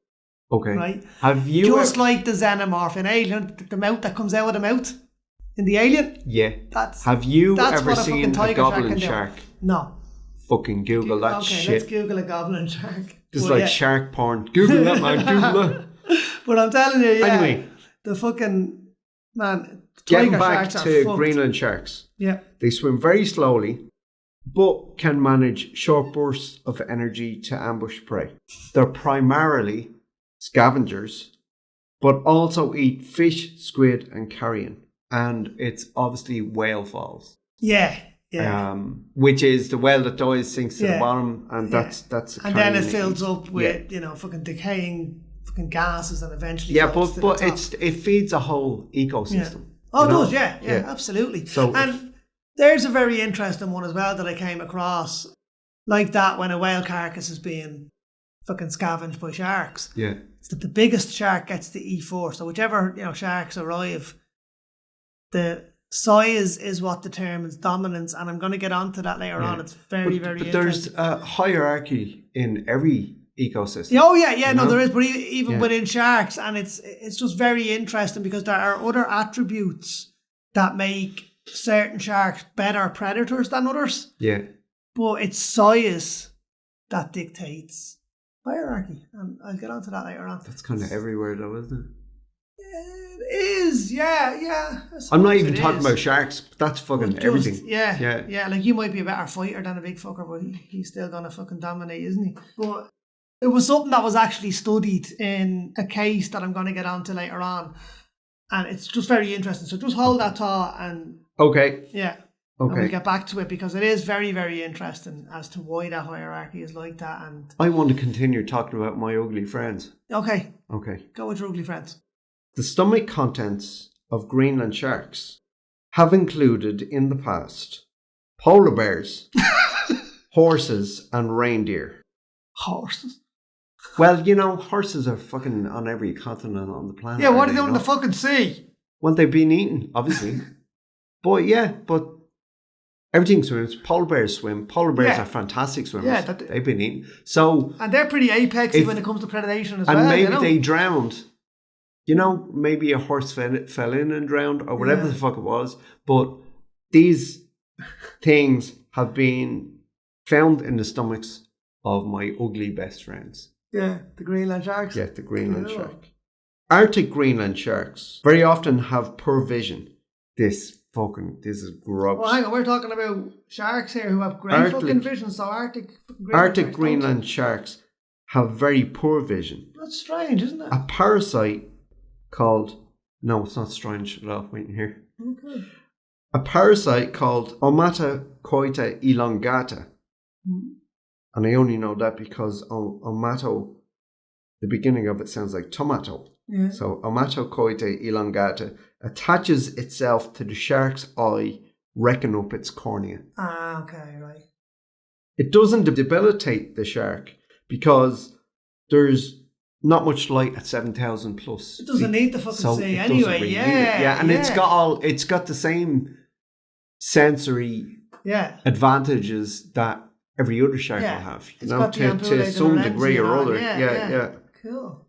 S1: Okay.
S2: Right?
S1: Have you
S2: just like the xenomorph in Alien, the mouth that comes out of the mouth in the Alien?
S1: Yeah.
S2: That's
S1: Have you
S2: that's
S1: ever
S2: what a
S1: seen
S2: fucking
S1: a
S2: tiger shark
S1: goblin
S2: can do.
S1: shark?
S2: No.
S1: Fucking Google that
S2: Okay,
S1: shit.
S2: let's Google a goblin shark.
S1: It's
S2: But
S1: like
S2: yeah.
S1: shark porn. Google that, man. Google that.
S2: But I'm telling you, yeah.
S1: Anyway.
S2: The fucking, man,
S1: Getting
S2: tiger
S1: back
S2: sharks
S1: to
S2: are fucked.
S1: Greenland sharks.
S2: Yeah.
S1: They swim very slowly, but can manage short bursts of energy to ambush prey. They're primarily scavengers, but also eat fish, squid, and carrion. And it's obviously whale falls.
S2: Yeah. Yeah.
S1: Which is the whale that dies, sinks to the bottom, and that's
S2: and then it fills up with fucking decaying fucking gases, and eventually
S1: but it feeds a whole ecosystem.
S2: Oh, it does, yeah, absolutely.
S1: So
S2: there's a very interesting one as well that I came across, like that, when a whale carcass is being fucking scavenged by sharks.
S1: Yeah.
S2: It's that the biggest shark gets the E4. So whichever sharks arrive, the size is what determines dominance, and I'm going to get onto that later on. It's very interesting.
S1: There's a hierarchy in every ecosystem.
S2: Oh yeah, no, there is, but even within sharks, and it's just very interesting because there are other attributes that make certain sharks better predators than others.
S1: Yeah.
S2: But it's size that dictates hierarchy, and I'll get onto that later on.
S1: That's kind of everywhere though, isn't it?
S2: It is, yeah.
S1: I'm not even talking about sharks, but that's fucking everything.
S2: Yeah. Like, you might be a better fighter than a big fucker, but he's still gonna fucking dominate, isn't he? But it was something that was actually studied in a case that I'm going to get onto later on, and it's just very interesting. So just hold that thought, and
S1: okay,
S2: and we'll get back to it, because it is very, very interesting as to why that hierarchy is like that. And
S1: I want to continue talking about my ugly friends.
S2: Okay,
S1: go
S2: with your ugly friends.
S1: The stomach contents of Greenland sharks have included in the past polar bears, horses, and reindeer.
S2: Horses?
S1: Well, horses are fucking on every continent on the planet.
S2: Yeah, what are they doing in the fucking sea?
S1: Well, they've been eaten, obviously. but everything swims. Polar bears swim. Polar bears are fantastic swimmers. Yeah, they've been eaten. And
S2: they're pretty apexy when it comes to predation as well.
S1: And maybe they drowned. Maybe a horse fell in and drowned, or whatever the fuck it was. But these things have been found in the stomachs of my ugly best friends.
S2: Yeah, the Greenland sharks.
S1: Yeah, the Greenland shark. Arctic Greenland sharks very often have poor vision. This is gross.
S2: Well, hang on, we're talking about sharks here who have great fucking vision. So Arctic
S1: Greenland sharks have very poor vision.
S2: That's strange, isn't it?
S1: A parasite called... No, it's not strange at all. Wait here.
S2: Okay.
S1: A parasite called Omatocoita elongata. And I only know that because omato, the beginning of it sounds like tomato.
S2: Yeah.
S1: So Omatocoita elongata attaches itself to the shark's eye, wrecking up its cornea.
S2: Ah, okay, right.
S1: It doesn't debilitate the shark because there's not much light at 7,000 plus.
S2: It doesn't need the fucking sea anyway. Really
S1: and it's got the same sensory advantages that every other shark will have, to some degree or other. Yeah.
S2: Cool.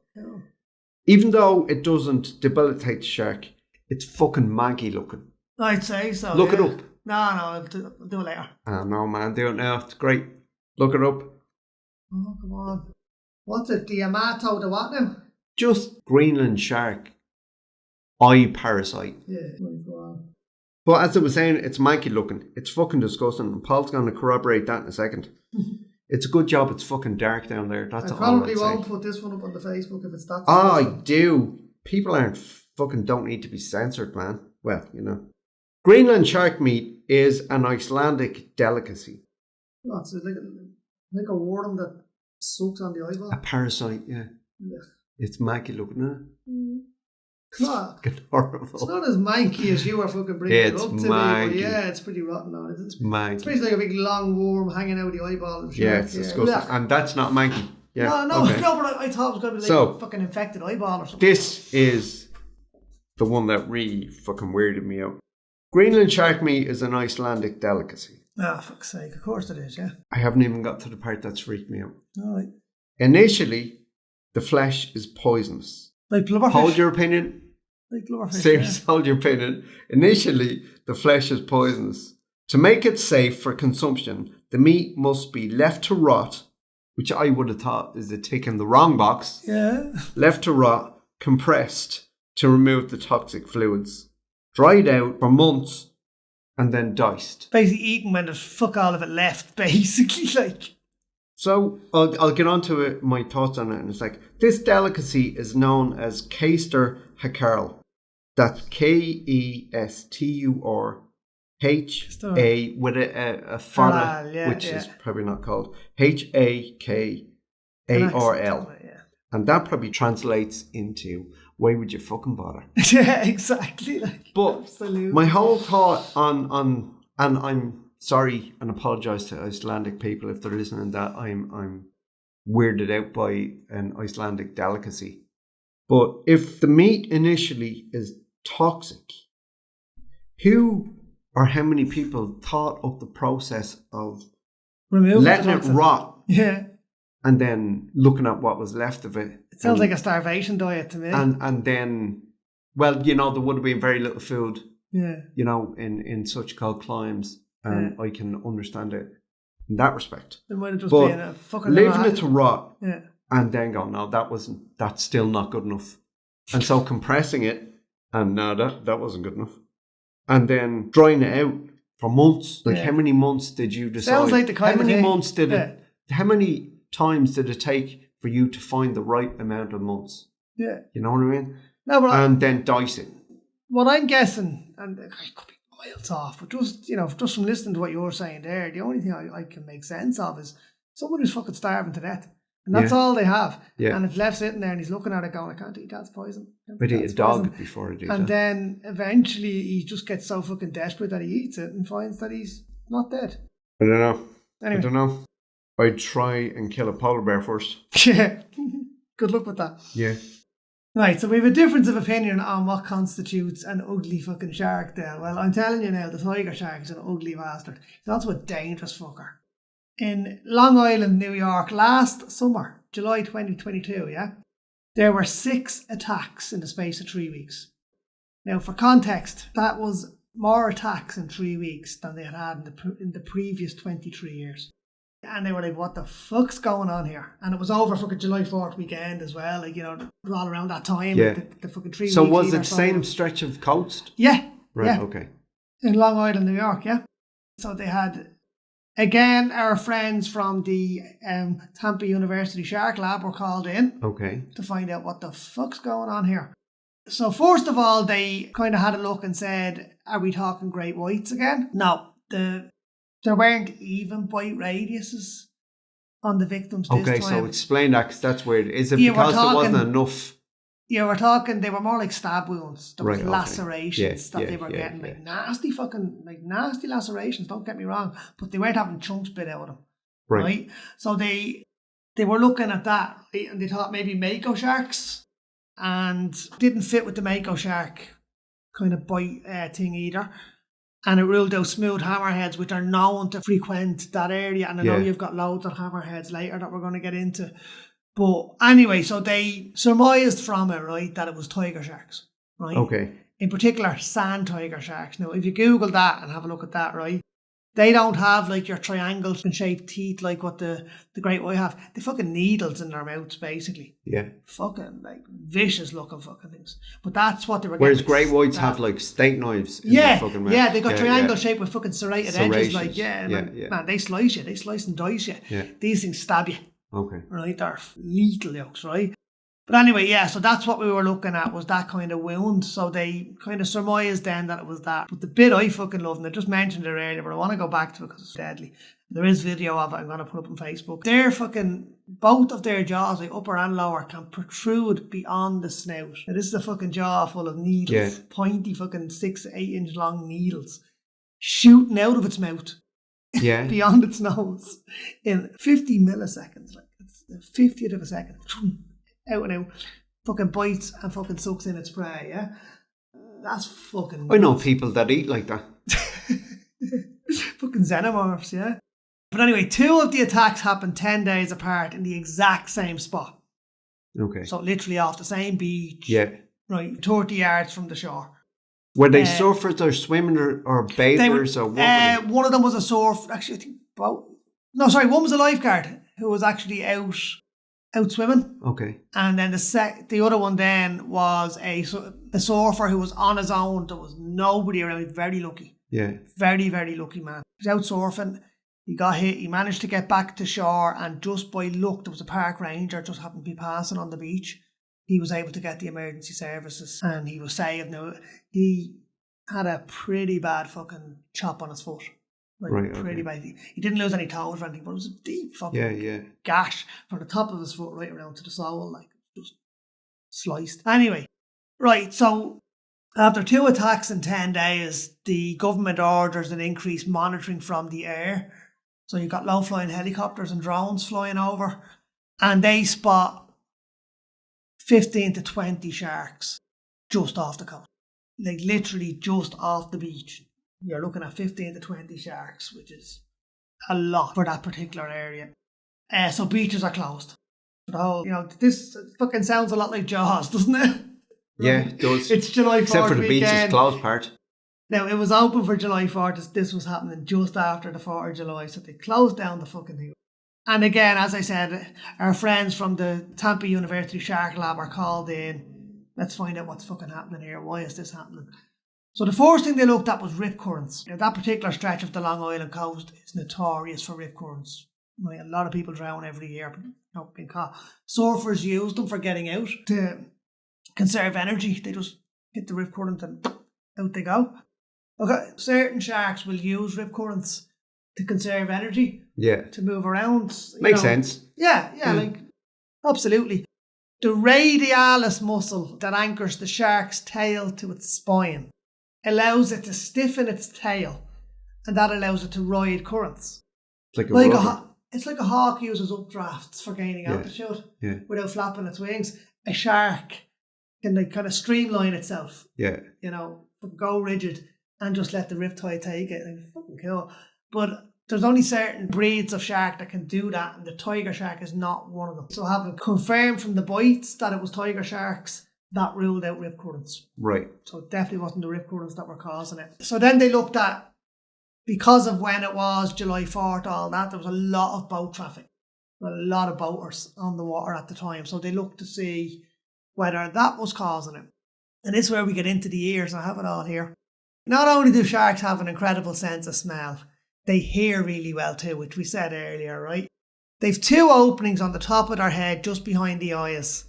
S1: Even though it doesn't debilitate the shark, it's fucking manky looking.
S2: I'd say so.
S1: Look it up.
S2: No, I'll do it later.
S1: No, man, do it now. It's great. Look it up.
S2: Oh, come on. What's it? The Yamato, the what now?
S1: Just Greenland shark eye parasite.
S2: Yeah, go on.
S1: But as I was saying, it's manky looking. It's fucking disgusting. And Paul's going to corroborate that in a second. It's a good job it's fucking dark down there. That's all I'll say.
S2: I probably won't put this one up on the Facebook if it's that.
S1: I do. People don't need to be censored, man. Well, Greenland shark meat is an Icelandic delicacy.
S2: What's it, like a worm that sucks on the eyeball?
S1: A parasite, yeah. It's manky looking, isn't it?
S2: It's
S1: horrible.
S2: It's not as manky as you were fucking bringing it up to me, but it's pretty rotten on it. It's
S1: manky.
S2: It's basically like a big long worm hanging out of the eyeball.
S1: It's disgusting. And that's not manky. Yeah.
S2: No, but I thought it was going to be like a fucking infected eyeball or something.
S1: This is the one that really fucking weirded me out. Greenland shark meat is an Icelandic delicacy.
S2: Ah, fuck's sake. Of course it is, yeah.
S1: I haven't even got to the part that's freaked me out.
S2: All right.
S1: Initially, the flesh is poisonous.
S2: Like blubberfish.
S1: Hold your opinion.
S2: Like blubberfish,
S1: Seriously, hold your opinion. Initially, the flesh is poisonous. To make it safe for consumption, the meat must be left to rot, which I would have thought is a tick in the wrong box.
S2: Yeah.
S1: Left to rot, compressed to remove the toxic fluids, dried out for months, and then diced.
S2: Basically eaten when there's fuck all of it left, basically, like.
S1: So I'll get on to it, my thoughts on it, and it's like, this delicacy is known as Keister Hakarl. That's Kesturha with a fada, which is probably not called Hakarl.
S2: Yeah.
S1: And that probably translates into, why would you fucking bother?
S2: Yeah, exactly. Like,
S1: but
S2: absolutely.
S1: My whole thought on and I'm sorry and apologise to Icelandic people if they're listening, that I'm weirded out by an Icelandic delicacy. But if the meat initially is toxic, who or how many people thought of the process of letting it rot?
S2: Yeah.
S1: And then looking at what was left of it.
S2: It sounds like a starvation diet to me.
S1: And then, well, there would have been very little food, in such cold climes. And I can understand it in that respect.
S2: It might have just been a fucking
S1: leaving it to rot
S2: and
S1: then going, no, that's still not good enough. And so compressing it, and no, that wasn't good enough. And then drying it out for months. Like, how many months did you decide?
S2: Sounds like the kind
S1: how many
S2: of
S1: months did it, how many times did it take for you to find the right amount of months?
S2: Yeah.
S1: You know what I mean?
S2: No, but
S1: and then dice it.
S2: What I'm guessing, and it could be miles off, but just from listening to what you're saying there, the only thing I can make sense of is someone who's fucking starving to death. And that's all they have. Yeah. And it's left sitting there and he's looking at it going, I can't eat that, it's poison.
S1: But eat a dog before it eats it.
S2: And then eventually he just gets so fucking desperate that he eats it and finds that he's not dead.
S1: I don't know.
S2: Anyway.
S1: I don't know. I'd try and kill a polar bear first.
S2: Yeah. Good luck with that.
S1: Yeah.
S2: Right, so we have a difference of opinion on what constitutes an ugly fucking shark there. Well, I'm telling you now, the tiger shark is an ugly bastard. He's also a dangerous fucker. In Long Island, New York, last summer, July 2022, there were 6 attacks in the space of 3 weeks. Now, for context, that was more attacks in 3 weeks than they had in the previous 23 years. And they were like, what the fuck's going on here? And it was over fucking July 4th weekend as well. Like, it was all around that time.
S1: Yeah.
S2: The fucking 3 weeks.
S1: So was it same stretch of coast?
S2: Yeah.
S1: Right,
S2: yeah.
S1: Okay.
S2: In Long Island, New York, yeah. So they had, again, our friends from the Tampa University Shark Lab were called in.
S1: Okay.
S2: To find out what the fuck's going on here. So first of all, they kind of had a look and said, are we talking great whites again? No. There weren't even bite radiuses on the victims this time.
S1: Okay, so explain that, because that's weird. Is it because there wasn't enough?
S2: Yeah, we're talking, they were more like stab wounds. There was
S1: right,
S2: lacerations that they were getting. Like nasty lacerations, don't get me wrong. But they weren't having chunks bit out of them. Right? So they were looking at that, right? And they thought maybe mako sharks. And didn't fit with the mako shark kind of bite thing either. And it ruled out smooth hammerheads, which are known to frequent that area. And I know you've got loads of hammerheads later that we're going to get into. But anyway, so they surmised from it, right, that it was tiger sharks, right?
S1: Okay.
S2: In particular, sand tiger sharks. Now, if you Google that and have a look at that, right, they don't have like your triangle-shaped teeth like what the great white have. They fucking needles in their mouths, basically.
S1: Yeah.
S2: Fucking like vicious looking fucking things. But that's what they were
S1: Whereas
S2: getting.
S1: great whites have like steak knives in their fucking mouth.
S2: Yeah, they got triangle shaped with fucking serrated edges. Like, man, they slice you. They slice and dice you.
S1: Yeah.
S2: These things stab you.
S1: Okay.
S2: Right, they're lethal yolks, right? But anyway, so that's what we were looking at, was that kind of wound. So they kind of surmised then that it was that. But the bit I fucking love, and I just mentioned it earlier, but I want to go back to it because it's deadly. There is video of it I'm going to put up on Facebook. Both of their jaws, like upper and lower, can protrude beyond the snout. Now, this is a fucking jaw full of needles, pointy fucking 6 to 8 inch long needles, shooting out of its mouth.
S1: Yeah.
S2: Beyond its nose in 50 milliseconds. Like, it's the 50th of a second. Out and out, fucking bites and fucking sucks in its prey, yeah? that's fucking...
S1: I know people that eat like that.
S2: Fucking xenomorphs, yeah. But anyway, 2 of the attacks happened 10 days apart in the exact same spot.
S1: Okay.
S2: So literally off the same beach.
S1: Yeah.
S2: Right, 30 yards from the shore.
S1: Were they surfers or swimming or bathers or what?
S2: One of them was a surf. Actually, I think one was a lifeguard who was actually out swimming.
S1: Okay.
S2: And then the other one then was a surfer who was on his own. There was nobody around. Very lucky.
S1: Yeah.
S2: Very, very lucky man. He was out surfing. He got hit. He managed to get back to shore, and just by luck, there was a park ranger just happened to be passing on the beach. He was able to get the emergency services, and he was saved. Now, he had a pretty bad fucking chop on his foot. Pretty bad. He didn't lose any toes or anything, but it was a deep fucking gash from the top of his foot right around to the sole, just sliced. Anyway, right, so after 2 attacks in 10 days, the government orders an increased monitoring from the air. So you've got low-flying helicopters and drones flying over, and they spot 15 to 20 sharks just off the coast. Like literally just off the beach. You're looking at 15 to 20 sharks, which is a lot for that particular area. So beaches are closed. The whole, this fucking sounds a lot like Jaws, doesn't it?
S1: Yeah, it does.
S2: It's July 4th
S1: Except for the
S2: weekend.
S1: beaches closed part.
S2: Now, it was open for July 4th. This was happening just after the 4th of July, so they closed down the fucking thing. And again, as I said, our friends from the Tampa University Shark Lab are called in. Let's find out what's fucking happening here. Why is this happening? So the first thing they looked at was rip currents. Now, that particular stretch of the Long Island coast is notorious for rip currents. Right? A lot of people drown every year, but being caught. Surfers use them for getting out to conserve energy. They just hit the rip current and out they go. Okay, certain sharks will use rip currents to conserve energy.
S1: Yeah.
S2: To move around.
S1: Makes sense.
S2: Yeah, like, absolutely. The radialis muscle that anchors the shark's tail to its spine allows it to stiffen its tail, and that allows it to ride currents.
S1: It's like
S2: it's like a hawk uses updrafts for gaining altitude without flapping its wings. A shark can kind of streamline itself.
S1: Yeah.
S2: Go rigid and just let the riptide take it. Like, fucking cool. But there's only certain breeds of shark that can do that, and the tiger shark is not one of them. So having confirmed from the bites that it was tiger sharks, that ruled out rip currents. Right. So it definitely wasn't the rip currents that were causing it. So then they looked at, because of when it was, July 4th, all that, there was a lot of boat traffic. A lot of boaters on the water at the time. So they looked to see whether that was causing it. And this is where we get into the ears. I have it all here. Not only do sharks have an incredible sense of smell, they hear really well too, which we said earlier, right? They've 2 openings on the top of their head, just behind the eyes,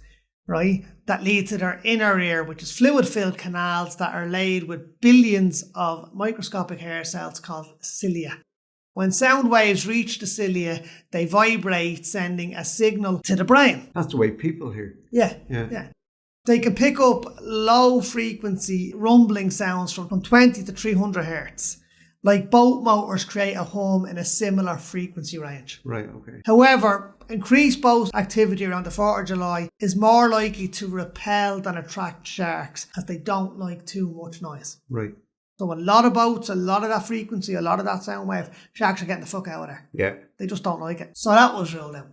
S2: right? That lead to their inner ear, which is fluid-filled canals that are laid with billions of microscopic hair cells called cilia. When sound waves reach the cilia, they vibrate, sending a signal to the brain.
S1: That's the way people hear.
S2: Yeah. They can pick up low-frequency rumbling sounds from 20 to 300 hertz. Like boat motors create a hum in a similar frequency range.
S1: Right, okay.
S2: However, increased boat activity around the 4th of July is more likely to repel than attract sharks, as they don't like too much noise.
S1: Right.
S2: So a lot of boats, a lot of that frequency, a lot of that sound wave, sharks are getting the fuck out of there.
S1: Yeah.
S2: They just don't like it. So that was ruled out.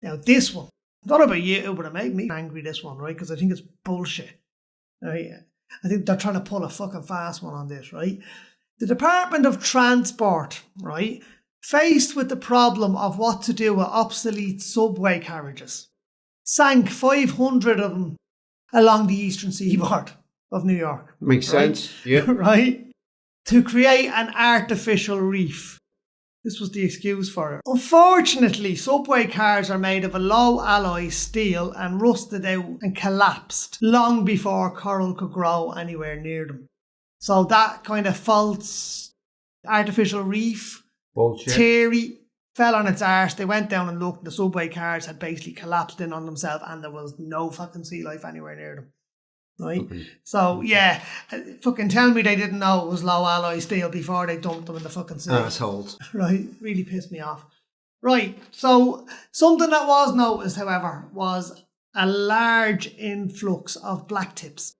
S2: Now this one, I don't know about you, but it made me angry, this one, right? Because I think it's bullshit. Right? I think they're trying to pull a fucking fast one on this, right? The Department of Transport, right, faced with the problem of what to do with obsolete subway carriages, sank 500 of them along the eastern seaboard of New York.
S1: Makes sense, yeah.
S2: Right? To create an artificial reef. This was the excuse for it. Unfortunately, subway cars are made of a low alloy steel and rusted out and collapsed long before coral could grow anywhere near them. So that kind of false artificial reef theory fell on its arse. They went down and looked. The subway cars had basically collapsed in on themselves, and there was no fucking sea life anywhere near them. Right? Okay. So, yeah, fucking tell me they didn't know it was low alloy steel before they dumped them in the fucking sea.
S1: Assholes.
S2: Right? Really pissed me off. Right. So, something that was noticed, however, was a large influx of black tips.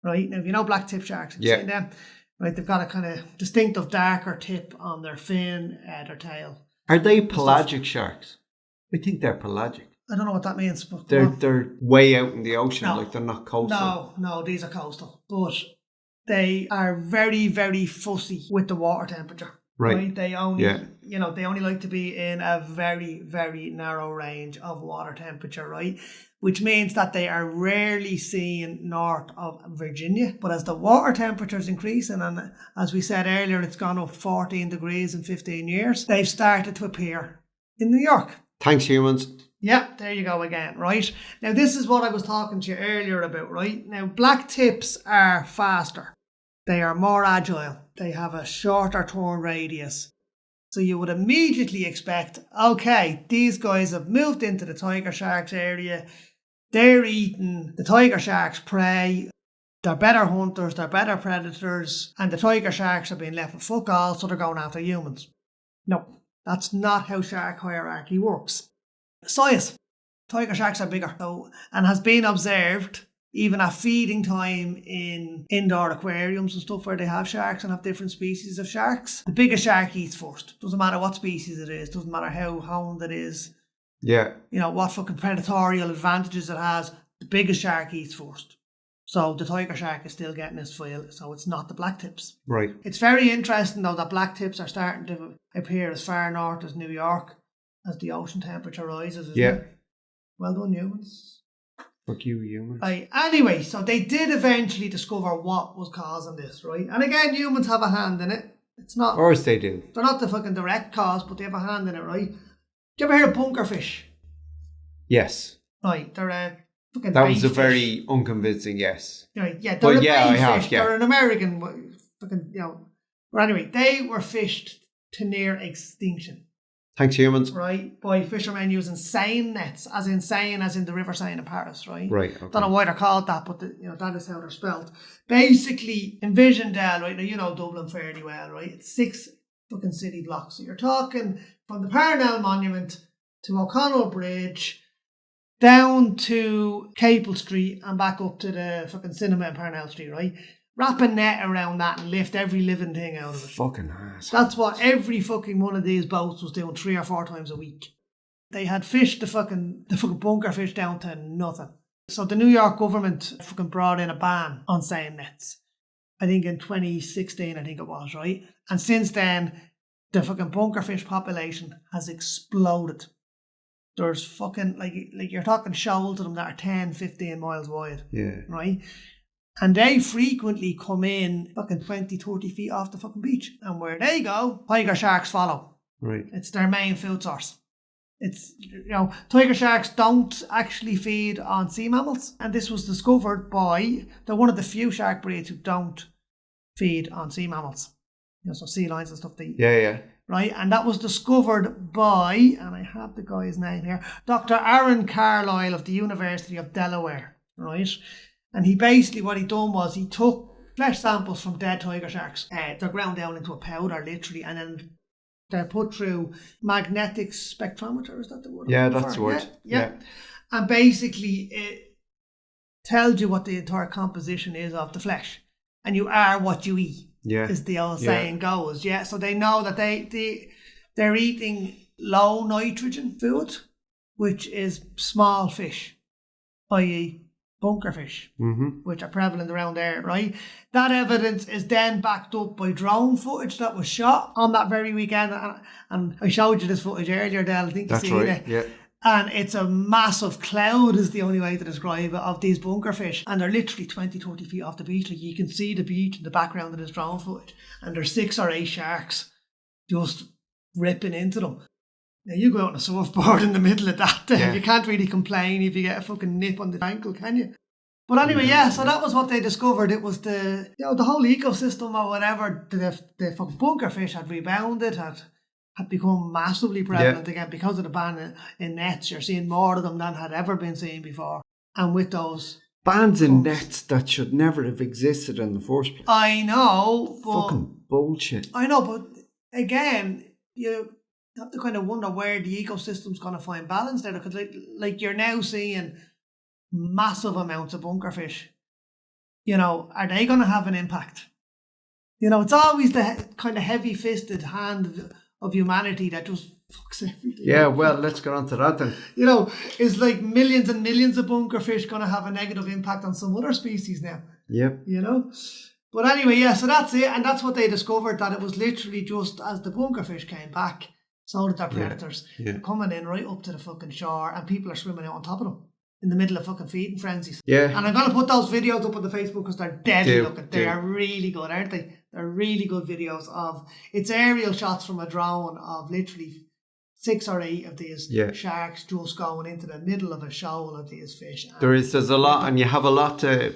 S2: right? Now, if you know black tip sharks, have you
S1: Yeah.
S2: seen them? Right, they've got a kind of distinctive darker tip on their fin, their tail.
S1: Are they pelagic sharks? I think they're pelagic.
S2: I don't know what that means, but
S1: They're way out in the ocean,
S2: No.
S1: like they're not coastal.
S2: No, these are coastal, but they are very, very fussy with the water temperature. Right? They only, they only like to be in a very, very narrow range of water temperature, right? Which means that they are rarely seen north of Virginia. But as the water temperature is increasing, and as we said earlier, it's gone up 14 degrees in 15 years, they've started to appear in New York.
S1: Thanks, humans.
S2: Yeah, there you go again, right? Now, this is what I was talking to you earlier about, right? Now, black tips are faster. They are more agile. They have a shorter turn radius. So you would immediately expect, okay, these guys have moved into the tiger sharks area. They're eating the tiger sharks' prey. They're better hunters, they're better predators, and the tiger sharks have been left with fuck all, so they're going after humans. No, that's not how shark hierarchy works. Size. Tiger sharks are bigger, and has been observed even at feeding time in indoor aquariums and stuff where they have sharks and have different species of sharks. The biggest shark eats first. Doesn't matter what species it is, doesn't matter how honed it is.
S1: Yeah.
S2: What fucking predatorial advantages it has, the biggest shark eats first. So the tiger shark is still getting his fill, so it's not the black tips.
S1: Right.
S2: It's very interesting though that black tips are starting to appear as far north as New York as the ocean temperature rises, isn't it? Well done, humans.
S1: Fuck you, humans.
S2: Anyway, so they did eventually discover what was causing this, right? And again, humans have a hand in it. It's not...
S1: Of course they do.
S2: They're not the fucking direct cause, but they have a hand in it, right? Did you ever hear of bunkerfish?
S1: Yes.
S2: Right, they're a fucking
S1: That was a
S2: bait
S1: very
S2: fish.
S1: unconvincing yes.
S2: Right, yeah, they're a bait
S1: I have,
S2: fish.
S1: yeah.
S2: They're an American fucking, But anyway, they were fished to near extinction.
S1: Thanks, humans.
S2: Right, by fishermen using seine nets, as in the River Seine in Paris, right?
S1: Right, okay.
S2: Don't know why they're called that, but that is how they're spelled. Basically, envision Dell, right? Now, you know Dublin fairly well, right? It's 6 fucking city blocks. So you're talking from the Parnell Monument to O'Connell Bridge, down to Capel Street and back up to the fucking cinema in Parnell Street, right? Wrap a net around that and lift every living thing out of it.
S1: Fucking ass.
S2: That's what every fucking one of these boats was doing 3 or 4 times a week. They had fished the fucking bunker fish down to nothing. So the New York government fucking brought in a ban on seine nets. I think in 2016, I think it was, right? And since then, the fucking bunker fish population has exploded. There's fucking, like you're talking shoals of them that are 10, 15 miles wide.
S1: Yeah.
S2: Right? And they frequently come in fucking 20, 30 feet off the fucking beach. And where they go, tiger sharks follow.
S1: Right.
S2: It's their main food source. It's, tiger sharks don't actually feed on sea mammals. And this was discovered by, they're one of the few shark breeds who don't feed on sea mammals. So sea lions and stuff they eat.
S1: Yeah.
S2: Right, and that was discovered by, and I have the guy's name here, Dr. Aaron Carlisle of the University of Delaware, right? And he basically, what he done was he took flesh samples from dead tiger sharks. They're ground down into a powder, literally, and then they're put through magnetic spectrometer. Is that the word?
S1: Yeah, that's the word.
S2: Yeah. And basically, it tells you what the entire composition is of the flesh. And you are what you eat.
S1: Yeah.
S2: Is the old saying goes. Yeah. So they know that they're eating low nitrogen food, which is small fish, i.e. bunker fish, which are prevalent around there, right? That evidence is then backed up by drone footage that was shot on that very weekend. And I showed you this footage earlier, Del. I think you've seen it.
S1: Yeah.
S2: And it's a massive cloud is the only way to describe it of these bunker fish. And they're literally 20, 30 feet off the beach. Like you can see the beach in the background of this drone footage. And there's 6 or 8 sharks just ripping into them. Now you go out on a surfboard in the middle of that. You can't really complain if you get a fucking nip on the ankle, can you? But anyway, so that was what they discovered. It was the whole ecosystem or whatever. The fucking bunker fish had rebounded, had become massively prevalent again because of the ban in nets. You're seeing more of them than had ever been seen before. And with those
S1: bans in nets that should never have existed in the first place.
S2: I know, but
S1: fucking bullshit.
S2: I know, but again, you have to kind of wonder where the ecosystem's going to find balance there, because like you're now seeing massive amounts of bunker fish you know, are they going to have an impact? You know, it's always the kind of heavy-fisted hand of humanity that just fucks everything.
S1: Yeah, well, let's get on to that then.
S2: You know, is like millions and millions of bunkerfish going to have a negative impact on some other species now?
S1: Yep.
S2: You know? But anyway, yeah, so that's it. And that's what they discovered, that it was literally just as the bunkerfish came back, so did their predators.
S1: Yeah.
S2: Coming in right up to the fucking shore, and people are swimming out on top of them in the middle of fucking feeding frenzies.
S1: Yeah.
S2: And I'm going to put those videos up on the Facebook because they're deadly looking. They are really good, aren't they? They're really good videos of, it's aerial shots from a drone of literally 6 or 8 of these sharks just going into the middle of a shoal of these fish.
S1: There's a lot, and you have a lot to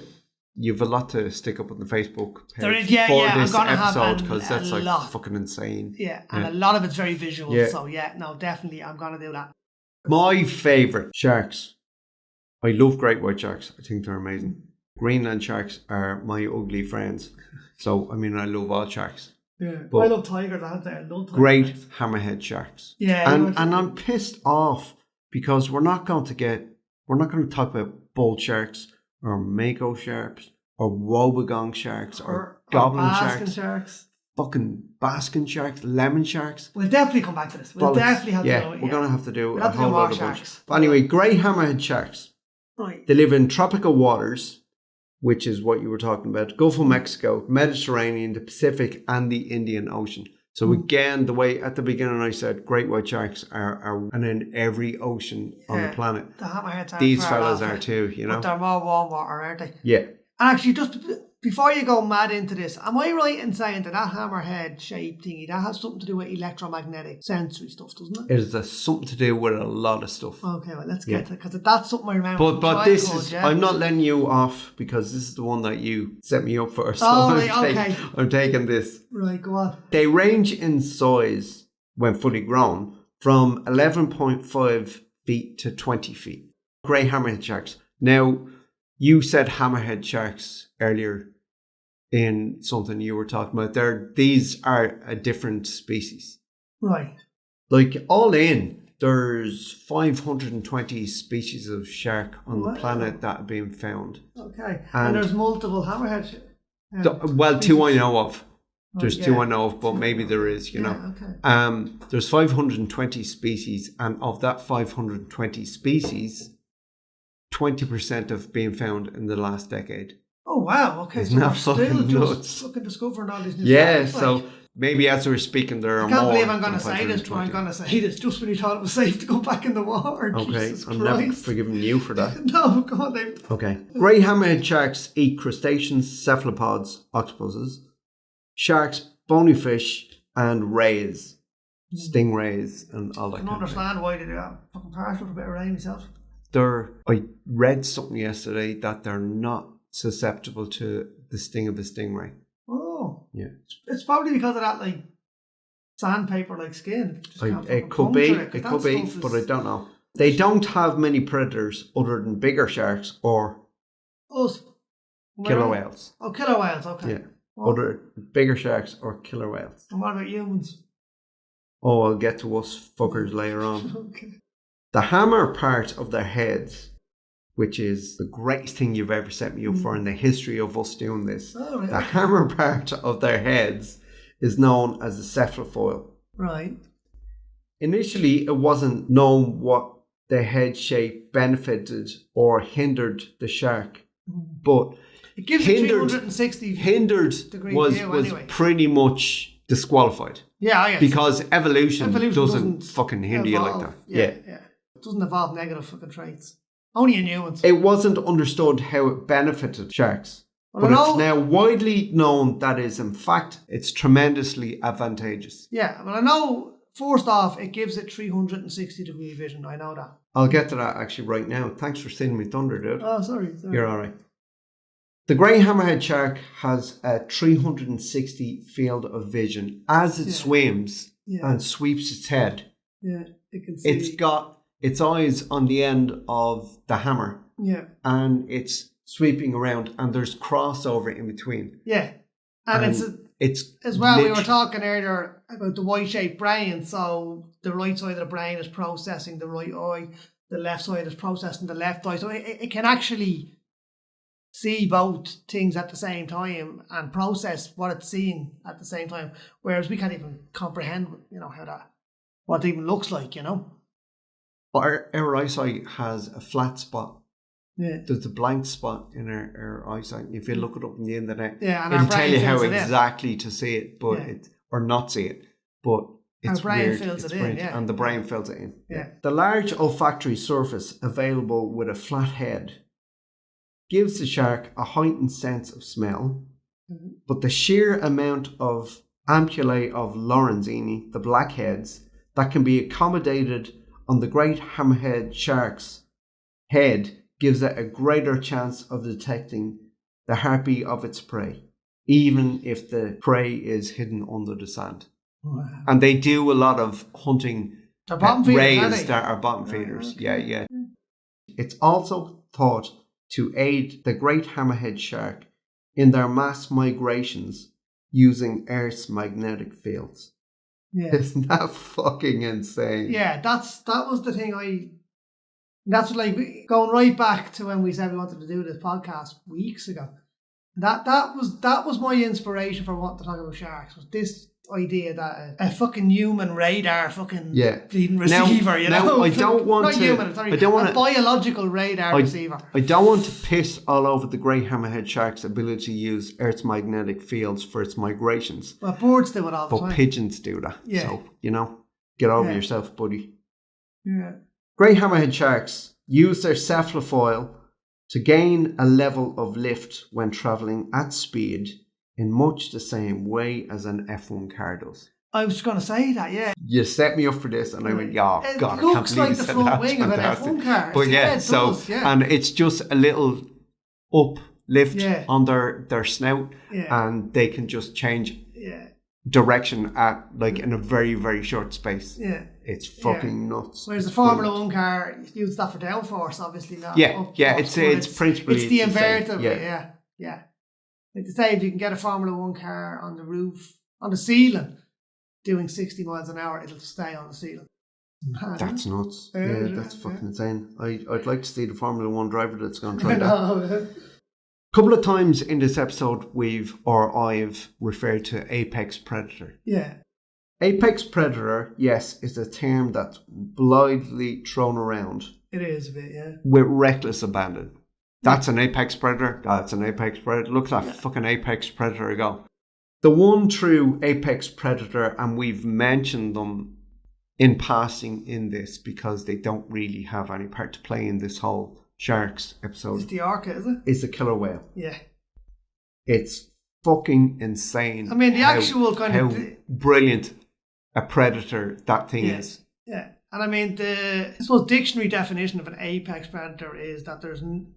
S1: stick up on the Facebook page
S2: for
S1: this
S2: I'm
S1: episode, because that's like
S2: lot.
S1: fucking insane.
S2: Yeah, and a lot of it's very visual. Yeah. So definitely I'm going to do that.
S1: My favourite sharks. I love great white sharks. I think they're amazing. Greenland sharks are my ugly friends. So, I mean, I love all sharks.
S2: Yeah, but I love tigers. I love tigers.
S1: Great hammerhead sharks.
S2: Yeah.
S1: And I'm pissed off because we're not going to talk about bull sharks or mako sharks or wobbegong sharks or goblin sharks. Fucking basking sharks, lemon sharks.
S2: We'll definitely come back to this. We'll definitely have to do it.
S1: We're going to have to do
S2: a whole lot of
S1: sharks. But anyway, grey hammerhead sharks.
S2: Right.
S1: They live in tropical waters, which is what you were talking about. Gulf of Mexico, Mediterranean, the Pacific, and the Indian Ocean. So again, the way at the beginning I said, great white sharks are in every ocean on the planet.
S2: The hammerheads are.
S1: These fellas are too, you know.
S2: But they're more warm water, aren't they?
S1: Yeah.
S2: And actually, just before you go mad into this, am I right in saying that hammerhead shaped thingy, that has something to do with electromagnetic sensory stuff, doesn't it?
S1: It has something to do with a lot of stuff.
S2: Okay, well, let's get to it, because that's something I remember.
S1: But this is, I'm not letting you off, because this is the one that you set me up for. So I'm taking this.
S2: Right, go on.
S1: They range in size, when fully grown, from 11.5 feet to 20 feet. Grey hammerhead sharks. Now, you said hammerhead sharks earlier in something you were talking about. These are a different species.
S2: Right.
S1: Like, all in, there's 520 species of shark on the planet that have been found.
S2: Okay. And there's multiple hammerhead
S1: species. 2 I know of. There's 2 I know of, but maybe there is, you know.
S2: Okay.
S1: There's 520 species, and of that 520 species, 20% have been found in the last decade.
S2: Oh, wow. Okay.
S1: Isn't that fucking nuts?
S2: Just fucking discovering all these new
S1: things. So maybe as we're speaking, there are more.
S2: I can't believe I'm going to say this, but I'm going to say this just when you thought it was safe to go back in the water.
S1: Okay.
S2: Jesus
S1: I'm
S2: Christ.
S1: never forgiving you for that.
S2: No, go on, David.
S1: Okay. Grey hammerhead sharks eat crustaceans, cephalopods, octopuses, sharks, bony fish, and rays. Stingrays and all that.
S2: I don't understand why they do that. Fucking partial for a bit of rain myself.
S1: I read something yesterday that they're not susceptible to the sting of a stingray.
S2: Oh.
S1: Yeah.
S2: It's probably because of that, like, sandpaper-like skin.
S1: It could be, but I don't know. They don't have many predators other than bigger sharks or killer whales.
S2: Oh, killer whales, okay.
S1: Yeah. Other bigger sharks or killer whales.
S2: And what about humans?
S1: Oh, I'll get to us fuckers later on.
S2: Okay.
S1: The hammer part of their heads, which is the greatest thing you've ever set me up for in the history of us doing this.
S2: Oh, right.
S1: The hammer part of their heads is known as a cephalofoil.
S2: Right.
S1: Initially, it wasn't known what the head shape benefited or hindered the shark, but
S2: it gives you 360 degree
S1: was
S2: view anyway.
S1: Pretty much disqualified.
S2: Yeah, I guess.
S1: Because evolution doesn't fucking hinder you like that.
S2: Yeah. It doesn't evolve negative fucking traits. Only in humans.
S1: It wasn't understood how it benefited sharks. But it's now widely known that in fact, it's tremendously advantageous.
S2: Yeah, well, I know, first off, it gives it 360 degree vision. I know that.
S1: I'll get to that actually right now. Thanks for stealing me thunder, dude.
S2: Oh, sorry.
S1: You're all right. The grey hammerhead shark has a 360 field of vision as it swims and sweeps its head.
S2: Yeah, you can see.
S1: It's got its eyes on the end of the hammer.
S2: Yeah.
S1: And it's sweeping around and there's crossover in between.
S2: Yeah. And it's as well, we were talking earlier about the Y-shaped brain. So the right side of the brain is processing the right eye. The left side is processing the left eye. So it can actually see both things at the same time and process what it's seeing at the same time. Whereas we can't even comprehend, what it even looks like,
S1: But our eyesight has a flat spot.
S2: Yeah.
S1: There's a blank spot in our eyesight. If you look it up on the internet,
S2: and
S1: it'll tell you how
S2: fills it in.
S1: exactly to see it, but or not see it. But it's
S2: our brain
S1: weird.
S2: fills
S1: it's
S2: it
S1: brilliant,
S2: in,
S1: and the brain fills it in.
S2: Yeah.
S1: The large olfactory surface available with a flat head gives the shark a heightened sense of smell, but the sheer amount of ampullae of Lorenzini, the blackheads, that can be accommodated on the great hammerhead shark's head gives it a greater chance of detecting the heartbeat of its prey, even if the prey is hidden under the sand.
S2: Wow.
S1: And they do a lot of hunting rails that are bottom feeders.
S2: Okay.
S1: Yeah. It's also thought to aid the great hammerhead shark in their mass migrations using Earth's magnetic fields.
S2: Yeah.
S1: Isn't that fucking insane?
S2: Yeah, that was the thing that's like going right back to when we said we wanted to do this podcast weeks ago. That was my inspiration for wanting to talk about sharks, was this idea that a fucking human radar fucking bleeding receiver,
S1: now I don't want
S2: not
S1: to,
S2: human, sorry,
S1: I don't want
S2: a biological radar receiver.
S1: I don't want to piss all over the grey hammerhead shark's ability to use Earth's magnetic fields for its migrations.
S2: Well, birds do it all the time.
S1: But pigeons do that.
S2: Yeah.
S1: So, get over yourself, buddy.
S2: Yeah.
S1: Grey hammerhead sharks use their cephalofoil to gain a level of lift when travelling at speed in much the same way as an F1 car does.
S2: I was going to say that, yeah.
S1: You set me up for this and I went, God, I can't
S2: looks
S1: believe
S2: like
S1: you
S2: the
S1: said
S2: front
S1: that.
S2: wing of an F1 car.
S1: But
S2: and
S1: it's just a little uplift on their snout and they can just change direction in a very, very short space.
S2: Yeah.
S1: It's fucking nuts.
S2: Whereas the Formula 1 car, you use that for downforce, obviously not.
S1: It's principally...
S2: It's the inverted, yeah. Like to say, if you can get a Formula 1 car on the roof, on the ceiling, doing 60 miles an hour, it'll stay on the ceiling.
S1: That's nuts. That's fucking insane. I'd like to see the Formula 1 driver that's going to try that. A couple of times in this episode, I've referred to apex predator.
S2: Yeah.
S1: Apex predator, yes, is a term that's blithely thrown around.
S2: It is a bit, yeah.
S1: With reckless abandon. That's an apex predator. That's an apex predator. Look at that fucking apex predator go. The one true apex predator, and we've mentioned them in passing in this because they don't really have any part to play in this whole sharks episode.
S2: It's the orca, is it?
S1: It's the killer whale.
S2: Yeah.
S1: It's fucking insane.
S2: I mean, the actual kind
S1: how
S2: of...
S1: brilliant a predator that thing is.
S2: Yeah. And I mean, the dictionary definition of an apex predator is that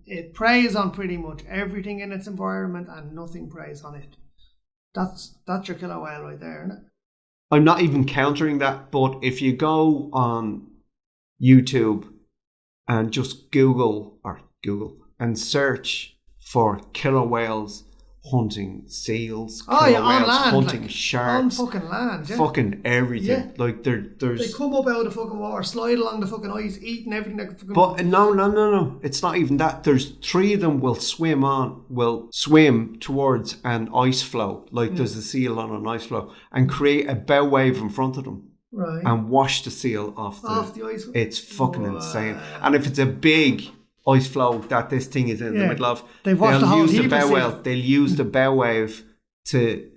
S2: it preys on pretty much everything in its environment and nothing preys on it. That's your killer whale right there, isn't it?
S1: I'm not even countering that, but if you go on YouTube and just Google and search for killer whales hunting seals, killer whales
S2: on land,
S1: hunting sharks,
S2: on fucking land,
S1: fucking everything. Like there's
S2: they come up out of the fucking water, slide along the fucking ice, eating everything that fucking.
S1: But no, it's not even that. There's 3 of them will swim towards an ice floe, like there's a seal on an ice floe, and create a bow wave in front of them.
S2: Right.
S1: And wash the seal off
S2: the ice.
S1: It's fucking insane. And if it's a big ice floe that this thing is in the middle of, they'll use the bow wave. They'll use the bow wave to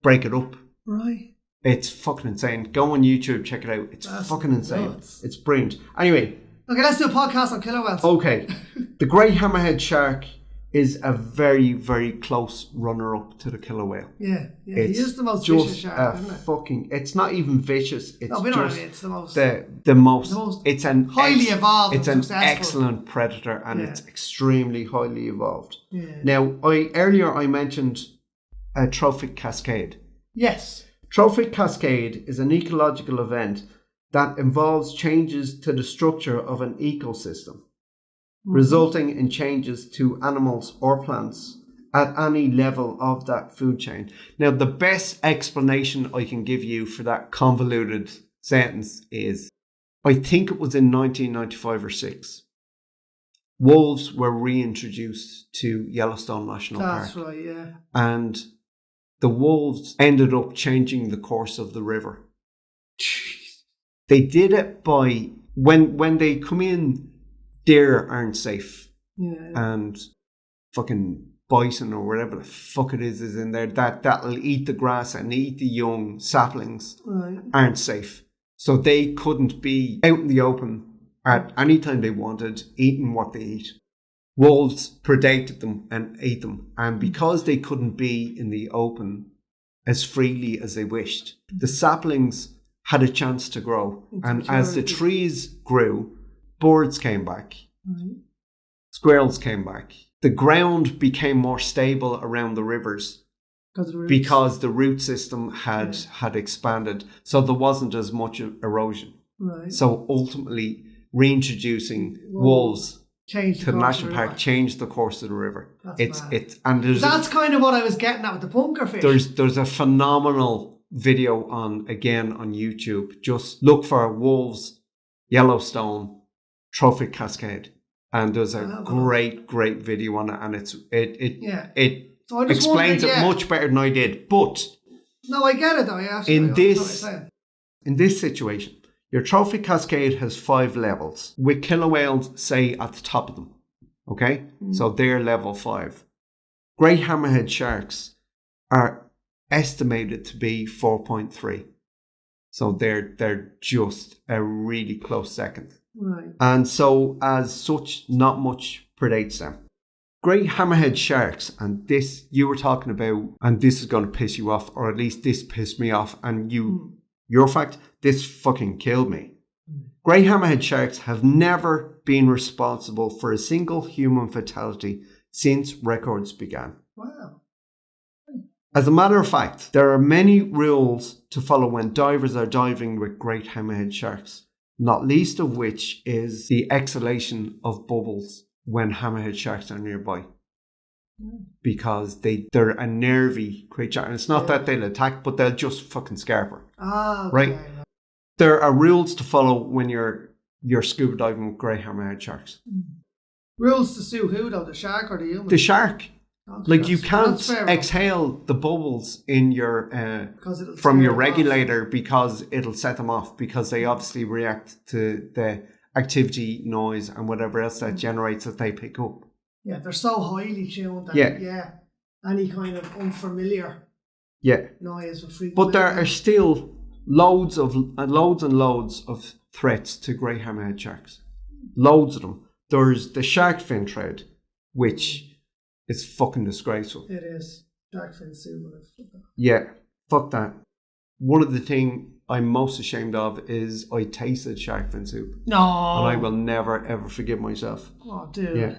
S1: break it up.
S2: Right.
S1: It's fucking insane. Go on YouTube, check it out. It's fucking insane.
S2: Nuts.
S1: It's brilliant. Anyway.
S2: Okay, let's do a podcast on killer whales.
S1: Okay. The great hammerhead shark is a very, very close runner-up to the killer whale.
S2: Yeah. He is the most vicious shark, isn't it?
S1: It's not even vicious. It's
S2: it's the most...
S1: The most... It's an...
S2: highly evolved.
S1: It's an excellent predator and it's extremely highly evolved. Yeah. Now, earlier I mentioned a trophic cascade.
S2: Yes.
S1: Trophic cascade is an ecological event that involves changes to the structure of an ecosystem, resulting in changes to animals or plants at any level of that food chain. Now, the best explanation I can give you for that convoluted sentence is, I think it was in 1995 or 6, wolves were reintroduced to Yellowstone National Park.
S2: That's right, yeah.
S1: And the wolves ended up changing the course of the river.
S2: Jeez.
S1: They did it by, when they come in, deer aren't safe.
S2: Yeah.
S1: And fucking bison or whatever the fuck it is in there, that'll eat the grass and eat the young saplings,
S2: Right.
S1: aren't safe. So they couldn't be out in the open at any time they wanted, eating what they eat. Wolves predated them and ate them. And because they couldn't be in the open as freely as they wished, the saplings had a chance to grow. And as the trees grew, birds came back.
S2: Right.
S1: Squirrels came back. The ground became more stable around the rivers because the root system had expanded. So there wasn't as much erosion.
S2: Right.
S1: So ultimately, reintroducing wolves to the national park changed the course of the river.
S2: That's kind of what I was getting at with the bunker fish.
S1: There's a phenomenal video on YouTube. Just look for wolves, Yellowstone, trophic cascade, and there's a great video on it, and it explains it much better than I did. But
S2: no, I get it though. Yeah,
S1: in this situation, your trophic cascade has 5 levels, with killer whales, say, at the top of them. Okay? So they're level 5. Great hammerhead sharks are estimated to be 4.3. So they're just a really close second.
S2: Right.
S1: And so, as such, not much predates them. Great hammerhead sharks, and this you were talking about, and this is going to piss you off, or at least this pissed me off, and your fact, this fucking killed me. Great hammerhead sharks have never been responsible for a single human fatality since records began.
S2: Wow.
S1: As a matter of fact, there are many rules to follow when divers are diving with great hammerhead sharks, not least of which is the exhalation of bubbles when hammerhead sharks are nearby. Because they're a nervy creature, and it's not that they'll attack, but they'll just fucking scarper.
S2: Okay.
S1: Right? There are rules to follow when you're scuba diving with grey hammerhead sharks.
S2: Rules to sue who though? The shark or the human?
S1: The shark. Like, you can't exhale the bubbles in your from your regulator because it'll set them off, because they obviously react to the activity, noise, and whatever else that generates that they pick up.
S2: Yeah, they're so highly tuned that any kind of unfamiliar noise will freak them out.
S1: But there are still loads and loads of threats to grey hammerhead sharks. Loads of them. There's the shark fin trade, which is fucking disgraceful.
S2: It is. Shark fin soup.
S1: Yeah, fuck that. One of the things I'm most ashamed of is I tasted shark fin soup.
S2: No.
S1: And I will never ever forgive myself.
S2: Oh, dude.
S1: Yeah.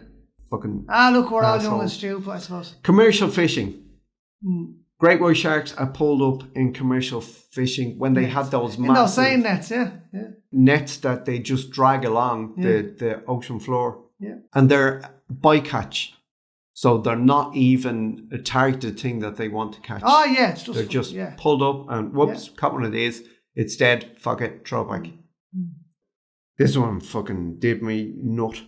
S1: Fucking
S2: look, we're all young and stupid, I suppose.
S1: Commercial fishing. Great white sharks are pulled up in commercial fishing when they had those massive...
S2: those seine nets, yeah.
S1: Nets that they just drag along the ocean floor.
S2: Yeah.
S1: And they're bycatch. So they're not even a targeted thing that they want to catch.
S2: Oh, yeah. It's just
S1: they're just pulled up and whoops, caught one of these. It's dead. Fuck it. Throw it back. This one fucking did me nut.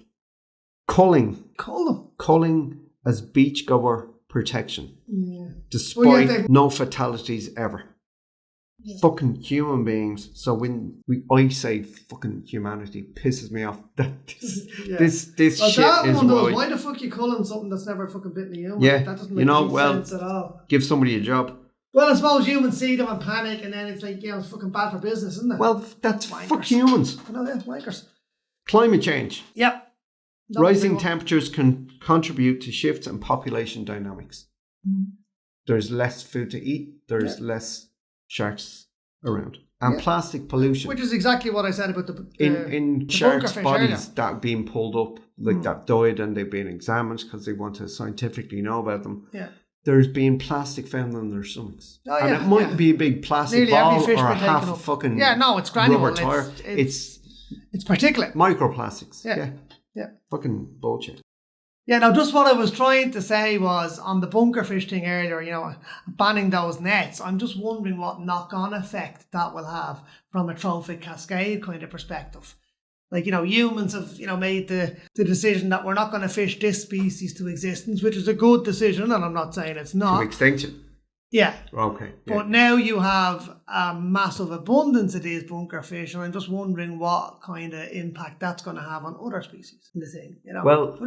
S1: Culling. Culling as beachgoer protection. Yeah. Despite no fatalities ever. Yeah. Fucking human beings. So when I say fucking humanity, pisses me off. This shit is
S2: why the fuck you calling something that's never fucking bitten a human?
S1: Yeah,
S2: that doesn't make any sense at all.
S1: Give somebody a job.
S2: Well, I suppose humans see them and panic, and then it's like, it's fucking bad for business, isn't it?
S1: Well, that's fuck humans.
S2: I know, wankers.
S1: Climate change.
S2: Yep.
S1: Rising temperatures can contribute to shifts in population dynamics. There's less food to eat. There's less sharks around, and plastic pollution,
S2: which is exactly what I said about
S1: the sharks' bodies that are being pulled up, like that died, and they've been examined because they want to scientifically know about them. Yeah, there's been plastic found in their stomachs, and it might be a big plastic ball or a half a fucking
S2: it's granule.
S1: Rubber tire. It's particulate microplastics. Yeah, fucking bullshit.
S2: Yeah, now just what I was trying to say was on the bunker fish thing earlier, banning those nets. I'm just wondering what knock-on effect that will have from a trophic cascade kind of perspective. Like, humans have, made the decision that we're not going to fish this species to existence, which is a good decision, and I'm not saying it's not.
S1: To extinction.
S2: Yeah.
S1: Okay. Yeah.
S2: But now you have a massive abundance of these bunker fish, and I'm just wondering what kind of impact that's going to have on other species in the thing.
S1: Well,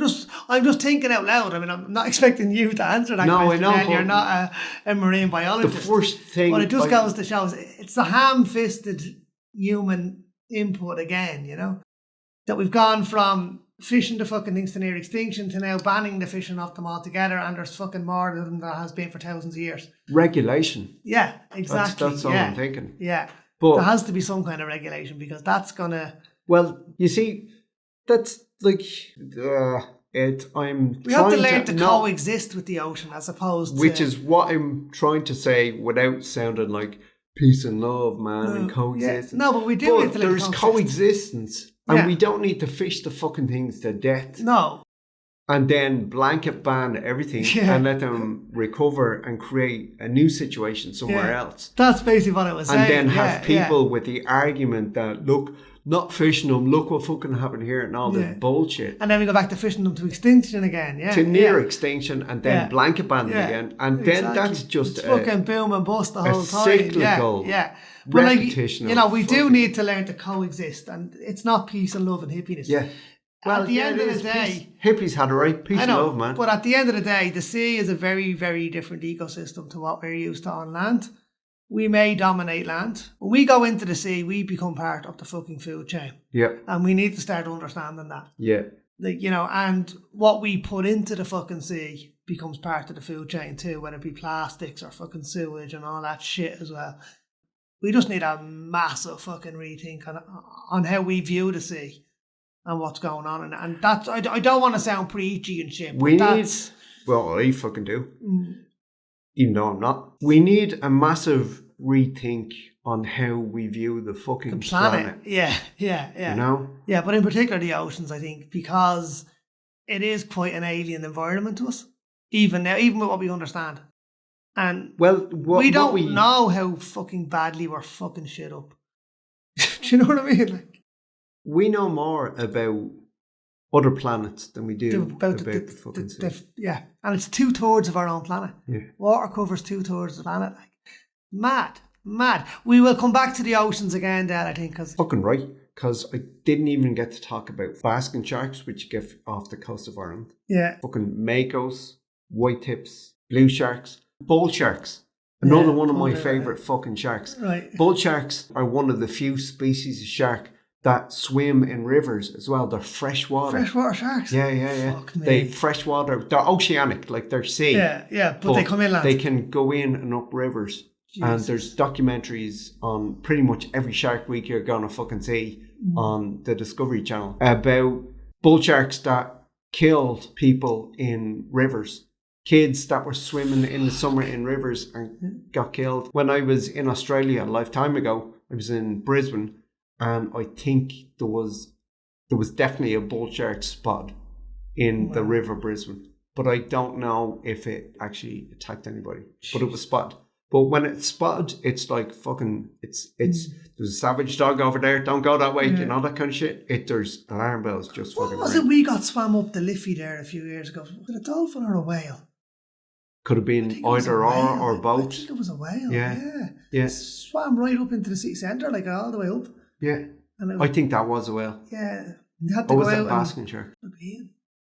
S2: I'm just thinking out loud. I mean, I'm not expecting you to answer that question.
S1: No, I know.
S2: You're not a marine biologist.
S1: The first thing,
S2: but it just goes to show it's the ham-fisted human input again. That we've gone from fishing the fucking things to near extinction to now banning the fishing of them altogether, and there's fucking more of them than has been for thousands of years.
S1: Regulation.
S2: Yeah, exactly.
S1: That's all I'm thinking.
S2: Yeah.
S1: But
S2: there has to be some kind of regulation, because that's gonna...
S1: Well, you see, that's like...
S2: We have to learn to coexist with the ocean as opposed to...
S1: Which is what I'm trying to say without sounding like peace and love, man, and coexistence.
S2: Yeah. No, but we do.
S1: But there's coexistence. And we don't need to fish the fucking things to death.
S2: No.
S1: And then blanket ban everything and let them recover and create a new situation somewhere else.
S2: That's basically what I was saying.
S1: And then have people with the argument that, look, not fishing them, look what fucking happened here, and all this bullshit.
S2: And then we go back to fishing them to extinction again,
S1: to near extinction, and then blanket ban them again. And then that's just
S2: it's fucking boom and bust the whole time.
S1: Cyclical repetition.
S2: But we do need to learn to coexist, and it's not peace and love and hippiness.
S1: Yeah. Well,
S2: at the end of the day...
S1: Hippies had it right. Peace and love, man.
S2: But at the end of the day, the sea is a very, very different ecosystem to what we're used to on land. We may dominate land. When we go into the sea, we become part of the fucking food chain.
S1: Yeah.
S2: And we need to start understanding that.
S1: Yeah.
S2: Like, and what we put into the fucking sea becomes part of the food chain too, whether it be plastics or fucking sewage and all that shit as well. We just need a massive fucking rethink on how we view the sea and what's going on. And that's, I don't want to sound preachy and shit.
S1: Well, I fucking do. Even though I'm not. We need a massive rethink on how we view the fucking planet.
S2: Yeah. Yeah, but in particular the oceans, I think, because it is quite an alien environment to us. Even now, even with what we understand. And we don't know how fucking badly we're fucking shit up. Do you know what I mean? Like,
S1: we know more about other planets than we do about the fucking sea.
S2: And it's 2/3 of our own planet.
S1: Yeah.
S2: Water covers 2/3 of the planet. Like, mad. We will come back to the oceans again, Dad, I think.
S1: Fucking right. Because I didn't even get to talk about basking sharks, which you get off the coast of Ireland.
S2: Yeah.
S1: Fucking makos, white tips, blue sharks, bull sharks. Another one of my favourite fucking sharks.
S2: Right.
S1: Bull sharks are one of the few species of shark that swim in rivers as well. They're freshwater.
S2: Freshwater sharks?
S1: Yeah.
S2: Fuck me.
S1: They freshwater. They're oceanic, like they're sea.
S2: Yeah, but they come inland.
S1: They can go in and up rivers. Jesus. And there's documentaries on pretty much every Shark Week you're going to fucking see on the Discovery Channel about bull sharks that killed people in rivers. Kids that were swimming in the summer in rivers and got killed. When I was in Australia a lifetime ago, I was in Brisbane, and I think there was definitely a bull shark spot in the River Brisbane. But I don't know if it actually attacked anybody. But it was spotted. But when it's spotted, it's like fucking, there's a savage dog over there, don't go that way, you know, that kind of shit. There's alarm bells just fucking.
S2: What was it we got swam up the Liffey there a few years ago? Was it a dolphin or a whale?
S1: Could have been either or both.
S2: I think it was a whale.
S1: Yeah.
S2: It swam right up into the city centre, like all the way up.
S1: Yeah. I think that was a whale.
S2: Yeah. You had to go
S1: was
S2: out
S1: that basking shark?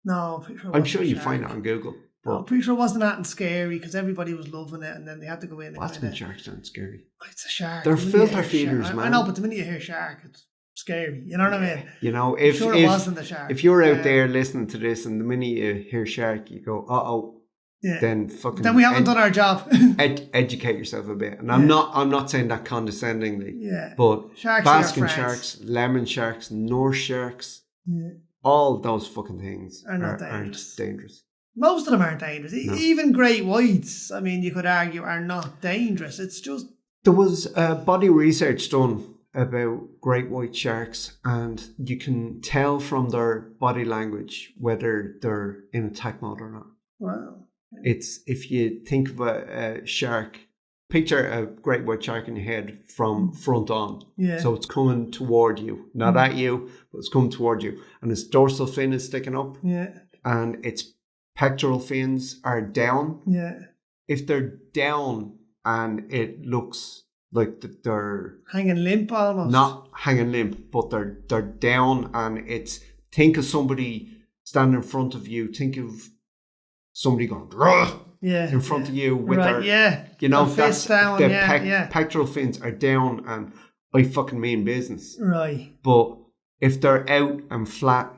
S2: No, I'm pretty sure.
S1: I'm sure you find it on Google.
S2: No, I'm pretty sure it wasn't that scary because everybody was loving it, and then they had to go in.
S1: Basking sharks aren't scary.
S2: It's a shark.
S1: They're filter feeders, man.
S2: I know, but the minute you hear shark, it's scary. You know what I mean?
S1: You know,
S2: it wasn't the shark.
S1: If you're out there listening to this, and the minute you hear shark, you go, then fucking.
S2: Then we haven't done our job.
S1: Educate yourself a bit, and I'm not saying that condescendingly.
S2: Yeah.
S1: But
S2: sharks
S1: basking sharks, lemon sharks, North sharks, all those fucking things aren't dangerous.
S2: Most of them aren't dangerous. No. Even great whites, I mean, you could argue, are not dangerous. It's just...
S1: There was body research done about great white sharks, and you can tell from their body language whether they're in attack mode or not.
S2: Wow.
S1: It's, if you think of a shark picture a great white shark in your head from front on.
S2: Yeah.
S1: So it's coming toward you, not at you, but it's coming toward you. And its dorsal fin is sticking up.
S2: Yeah.
S1: And its pectoral fins are down.
S2: Yeah.
S1: If they're down and it looks like they're
S2: hanging limp almost.
S1: Not hanging limp, but they're down, and it's, think of somebody standing in front of you. Think of somebody going in front of you with their, you know, that's
S2: down,
S1: the pectoral fins are down, and I fucking mean business.
S2: Right.
S1: But if they're out and flat,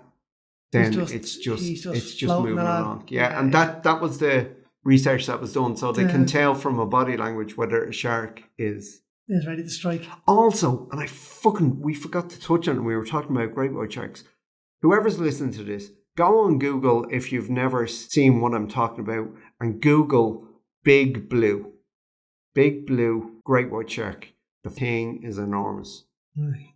S1: then it's just moving along. Yeah, and that was the research that was done, so they can tell from a body language whether a shark is
S2: ready to strike.
S1: Also, and we forgot to touch on it, we were talking about great white sharks. Whoever's listening to this, go on Google if you've never seen what I'm talking about, and Google big blue great white shark. The thing is enormous.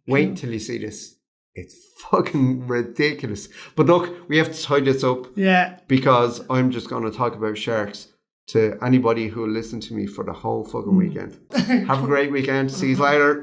S1: Wait till you see this. It's fucking ridiculous. But look, we have to tie this up.
S2: Yeah.
S1: Because I'm just going to talk about sharks to anybody who will listen to me for the whole fucking weekend. Have a great weekend. See you later.